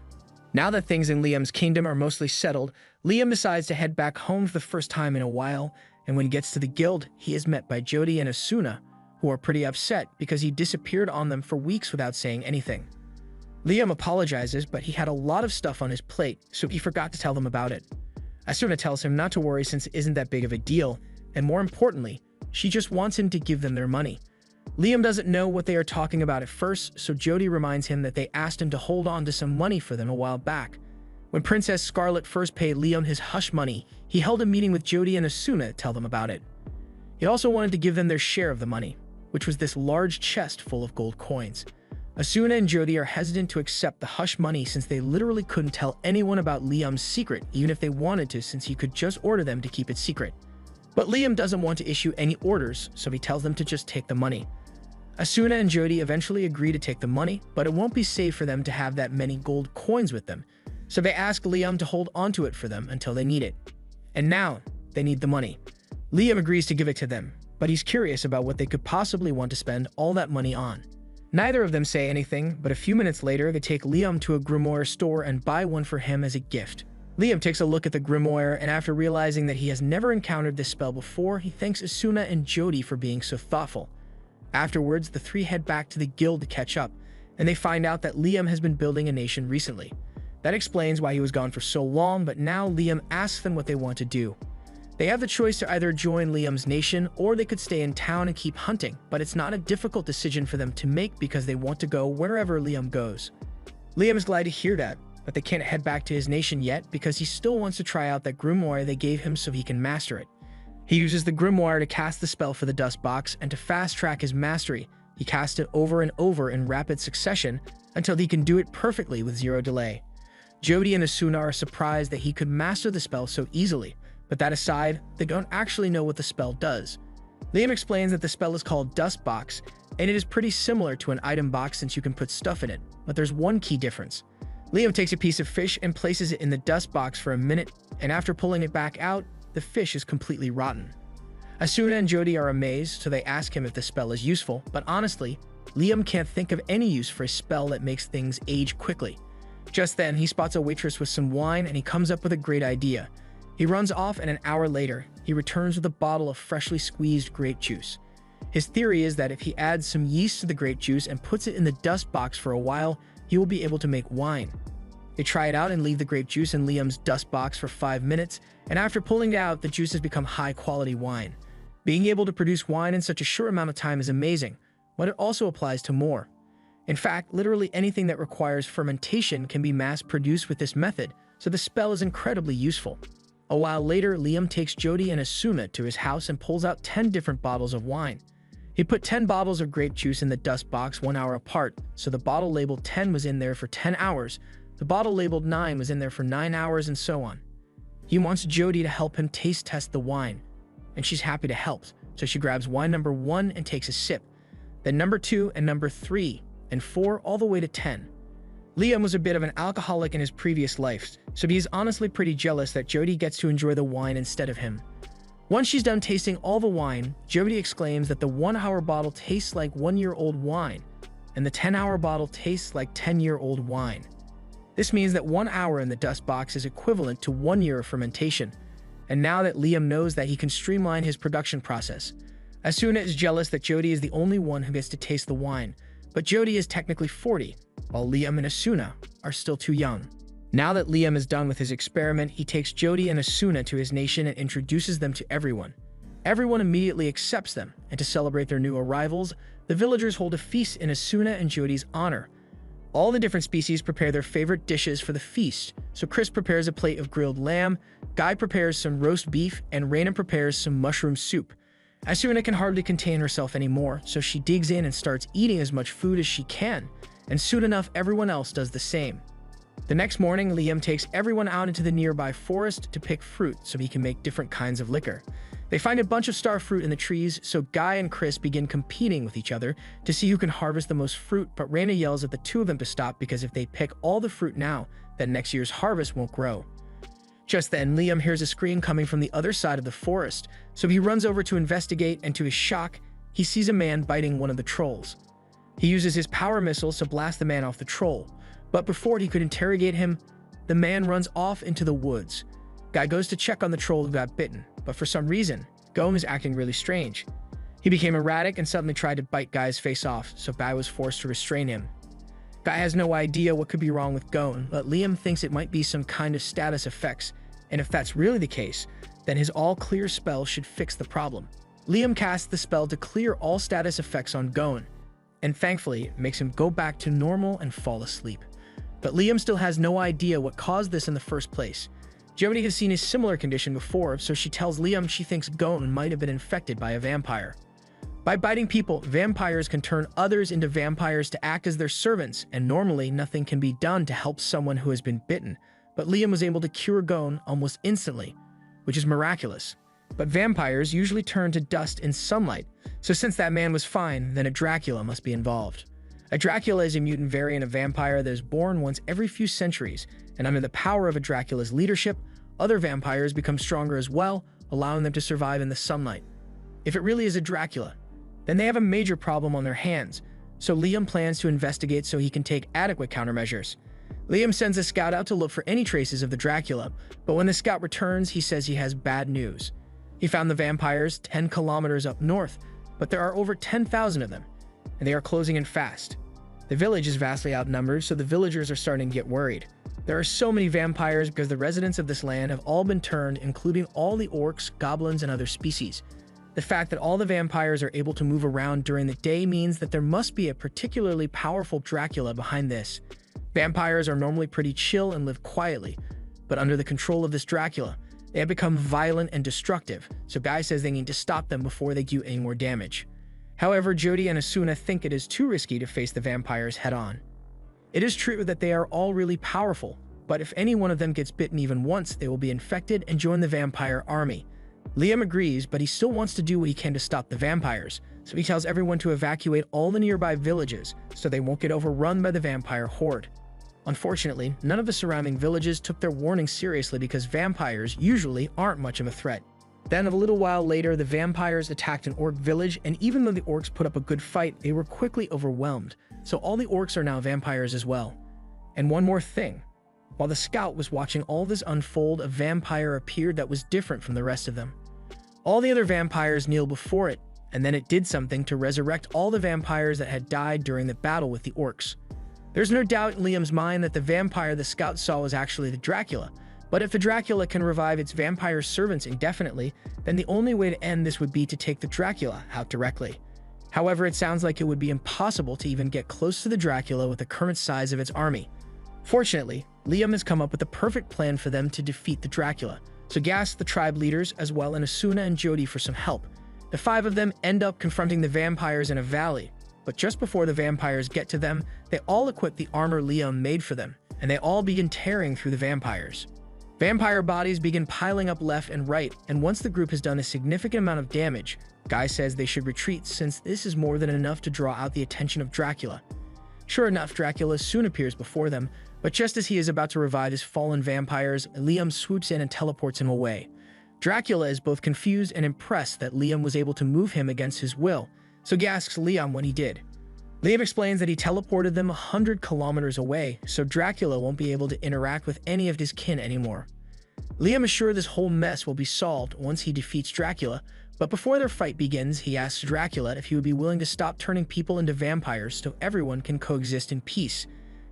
Now that things in Liam's kingdom are mostly settled, Liam decides to head back home for the first time in a while, and when he gets to the guild, he is met by Jody and Asuna, who are pretty upset because he disappeared on them for weeks without saying anything. Liam apologizes, but he had a lot of stuff on his plate, so he forgot to tell them about it. Asuna tells him not to worry since it isn't that big of a deal, and more importantly, she just wants him to give them their money. Liam doesn't know what they are talking about at first, so Jody reminds him that they asked him to hold on to some money for them a while back. When Princess Scarlet first paid Liam his hush money, he held a meeting with Jody and Asuna to tell them about it. He also wanted to give them their share of the money, which was this large chest full of gold coins. Asuna and Jody are hesitant to accept the hush money since they literally couldn't tell anyone about Liam's secret, even if they wanted to, since he could just order them to keep it secret. But Liam doesn't want to issue any orders, so he tells them to just take the money. Asuna and Jody eventually agree to take the money, but it won't be safe for them to have that many gold coins with them, so they ask Liam to hold onto it for them until they need it. And now, they need the money. Liam agrees to give it to them, but he's curious about what they could possibly want to spend all that money on. Neither of them say anything, but a few minutes later, they take Liam to a grimoire store and buy one for him as a gift. Liam takes a look at the grimoire, and after realizing that he has never encountered this spell before, he thanks Asuna and Jody for being so thoughtful. Afterwards, the three head back to the guild to catch up, and they find out that Liam has been building a nation recently. That explains why he was gone for so long, but now Liam asks them what they want to do. They have the choice to either join Liam's nation or they could stay in town and keep hunting, but it's not a difficult decision for them to make because they want to go wherever Liam goes. Liam is glad to hear that, but they can't head back to his nation yet because he still wants to try out that grimoire they gave him so he can master it. He uses the grimoire to cast the spell for the dust box and to fast track his mastery, He casts it over and over in rapid succession until he can do it perfectly with zero delay. Jody and Asuna are surprised that he could master the spell so easily, but that aside, they don't actually know what the spell does. Liam explains that the spell is called Dust Box, and it is pretty similar to an item box since you can put stuff in it, but there's one key difference. Liam takes a piece of fish and places it in the dust box for a minute, and after pulling it back out, the fish is completely rotten. Asuna and Jody are amazed, so they ask him if the spell is useful, but honestly, Liam can't think of any use for a spell that makes things age quickly. Just then, he spots a waitress with some wine and he comes up with a great idea. He runs off, and an hour later, he returns with a bottle of freshly squeezed grape juice. His theory is that if he adds some yeast to the grape juice and puts it in the dust box for a while, he will be able to make wine. They try it out and leave the grape juice in Liam's dust box for 5 minutes, and after pulling it out, the juice has become high-quality wine. Being able to produce wine in such a short amount of time is amazing, but it also applies to more. In fact, literally anything that requires fermentation can be mass-produced with this method, so the spell is incredibly useful. A while later, Liam takes Jody and Asuna to his house and pulls out 10 different bottles of wine. He put 10 bottles of grape juice in the dust box 1 hour apart, so the bottle labeled 10 was in there for 10 hours, the bottle labeled 9 was in there for 9 hours, and so on. He wants Jody to help him taste test the wine, and she's happy to help, so she grabs wine number 1 and takes a sip, then number 2 and number 3 and 4 all the way to 10. Liam was a bit of an alcoholic in his previous life, so he's honestly pretty jealous that Jody gets to enjoy the wine instead of him. Once she's done tasting all the wine, Jody exclaims that the 1 hour bottle tastes like 1-year-old wine, and the 10-hour bottle tastes like 10-year-old wine. This means that 1 hour in the dust box is equivalent to 1 year of fermentation, and now that Liam knows that he can streamline his production process. Asuna is jealous that Jody is the only one who gets to taste the wine, but Jody is technically 40, while Liam and Asuna are still too young. Now that Liam is done with his experiment, he takes Jody and Asuna to his nation and introduces them to everyone. Everyone immediately accepts them, and to celebrate their new arrivals, the villagers hold a feast in Asuna and Jody's honor. All the different species prepare their favorite dishes for the feast, so Chris prepares a plate of grilled lamb, Guy prepares some roast beef, and Raina prepares some mushroom soup. Asuna can hardly contain herself anymore, so she digs in and starts eating as much food as she can, and soon enough everyone else does the same. The next morning, Liam takes everyone out into the nearby forest to pick fruit so he can make different kinds of liquor. They find a bunch of star fruit in the trees, so Guy and Chris begin competing with each other to see who can harvest the most fruit, but Raina yells at the two of them to stop because if they pick all the fruit now, then next year's harvest won't grow. Just then, Liam hears a scream coming from the other side of the forest, so he runs over to investigate, and to his shock, he sees a man biting one of the trolls. He uses his power missiles to blast the man off the troll, but before he could interrogate him, the man runs off into the woods. Guy goes to check on the troll who got bitten, but for some reason, Goem is acting really strange. He became erratic and suddenly tried to bite Guy's face off, so Guy was forced to restrain him. Guy has no idea what could be wrong with Goem, but Liam thinks it might be some kind of status effects, and if that's really the case, then his all-clear spell should fix the problem. Liam casts the spell to clear all status effects on Goem, and thankfully, it makes him go back to normal and fall asleep. But Liam still has no idea what caused this in the first place. Jody has seen a similar condition before, so she tells Liam she thinks Goem might have been infected by a vampire. By biting people, vampires can turn others into vampires to act as their servants, and normally nothing can be done to help someone who has been bitten, but Liam was able to cure Goem almost instantly, which is miraculous. But vampires usually turn to dust in sunlight, so since that man was fine, then a Dracula must be involved. A Dracula is a mutant variant of vampire that is born once every few centuries, and under the power of a Dracula's leadership, other vampires become stronger as well, allowing them to survive in the sunlight. If it really is a Dracula, then they have a major problem on their hands, so Liam plans to investigate so he can take adequate countermeasures. Liam sends a scout out to look for any traces of the Dracula, but when the scout returns, he says he has bad news. He found the vampires 10 kilometers up north, but there are over 10,000 of them, and they are closing in fast. The village is vastly outnumbered, so the villagers are starting to get worried. There are so many vampires because the residents of this land have all been turned, including all the orcs, goblins, and other species. The fact that all the vampires are able to move around during the day means that there must be a particularly powerful Dracula behind this. Vampires are normally pretty chill and live quietly, but under the control of this Dracula, they have become violent and destructive, so Guy says they need to stop them before they do any more damage. However, Jody and Asuna think it is too risky to face the vampires head-on. It is true that they are all really powerful, but if any one of them gets bitten even once, they will be infected and join the vampire army. Liam agrees, but he still wants to do what he can to stop the vampires, so he tells everyone to evacuate all the nearby villages so they won't get overrun by the vampire horde. Unfortunately, none of the surrounding villages took their warning seriously because vampires usually aren't much of a threat. Then, a little while later, the vampires attacked an orc village, and even though the orcs put up a good fight, they were quickly overwhelmed, so all the orcs are now vampires as well. And one more thing. While the scout was watching all this unfold, a vampire appeared that was different from the rest of them. All the other vampires kneeled before it, and then it did something to resurrect all the vampires that had died during the battle with the orcs. There's no doubt in Liam's mind that the vampire the scout saw was actually the Dracula, but if the Dracula can revive its vampire servants indefinitely, then the only way to end this would be to take the Dracula out directly. However, it sounds like it would be impossible to even get close to the Dracula with the current size of its army. Fortunately, Liam has come up with the perfect plan for them to defeat the Dracula, so he asks the tribe leaders as well and Asuna and Jody for some help. The 5 of them end up confronting the vampires in a valley, but just before the vampires get to them, they all equip the armor Liam made for them, and they all begin tearing through the vampires. Vampire bodies begin piling up left and right, and once the group has done a significant amount of damage, Guy says they should retreat since this is more than enough to draw out the attention of Dracula. Sure enough, Dracula soon appears before them, but just as he is about to revive his fallen vampires, Liam swoops in and teleports him away. Dracula is both confused and impressed that Liam was able to move him against his will, so he asks Liam what he did. Liam explains that he teleported them 100 kilometers away, so Dracula won't be able to interact with any of his kin anymore. Liam is sure this whole mess will be solved once he defeats Dracula, but before their fight begins, he asks Dracula if he would be willing to stop turning people into vampires so everyone can coexist in peace.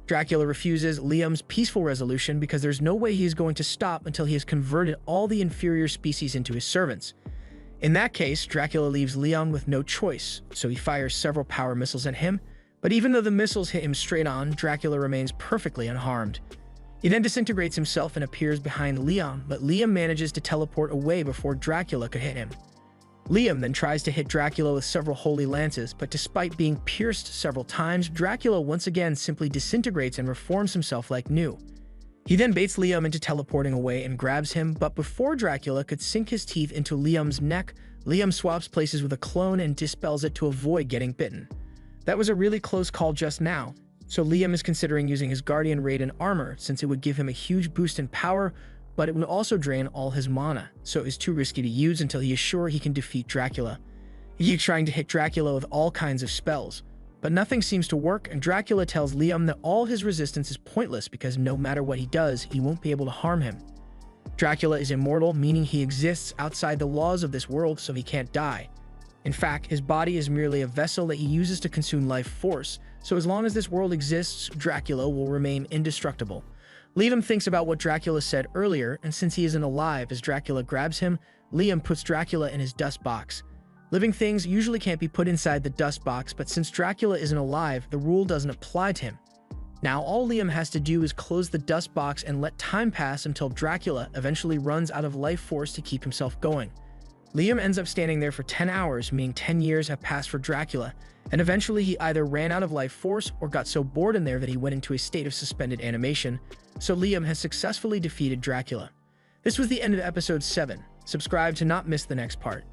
Dracula refuses Liam's peaceful resolution because there's no way he is going to stop until he has converted all the inferior species into his servants. In that case, Dracula leaves Liam with no choice, so he fires several power missiles at him, but even though the missiles hit him straight on, Dracula remains perfectly unharmed. He then disintegrates himself and appears behind Liam, but Liam manages to teleport away before Dracula could hit him. Liam then tries to hit Dracula with several holy lances, but despite being pierced several times, Dracula once again simply disintegrates and reforms himself like new. He then baits Liam into teleporting away and grabs him, but before Dracula could sink his teeth into Liam's neck, Liam swaps places with a clone and dispels it to avoid getting bitten. That was a really close call just now, so Liam is considering using his Guardian Raiden armor since it would give him a huge boost in power, but it would also drain all his mana, so it is too risky to use until he is sure he can defeat Dracula. He keeps trying to hit Dracula with all kinds of spells, but nothing seems to work, and Dracula tells Liam that all his resistance is pointless because no matter what he does, he won't be able to harm him. Dracula is immortal, meaning he exists outside the laws of this world, so he can't die. In fact, his body is merely a vessel that he uses to consume life force, so as long as this world exists, Dracula will remain indestructible. Liam thinks about what Dracula said earlier, and since he isn't alive as Dracula grabs him, Liam puts Dracula in his dust box. Living things usually can't be put inside the dust box, but since Dracula isn't alive, the rule doesn't apply to him. Now all Liam has to do is close the dust box and let time pass until Dracula eventually runs out of life force to keep himself going. Liam ends up standing there for 10 hours, meaning 10 years have passed for Dracula, and eventually he either ran out of life force or got so bored in there that he went into a state of suspended animation, so Liam has successfully defeated Dracula. This was the end of episode 7. Subscribe to not miss the next part.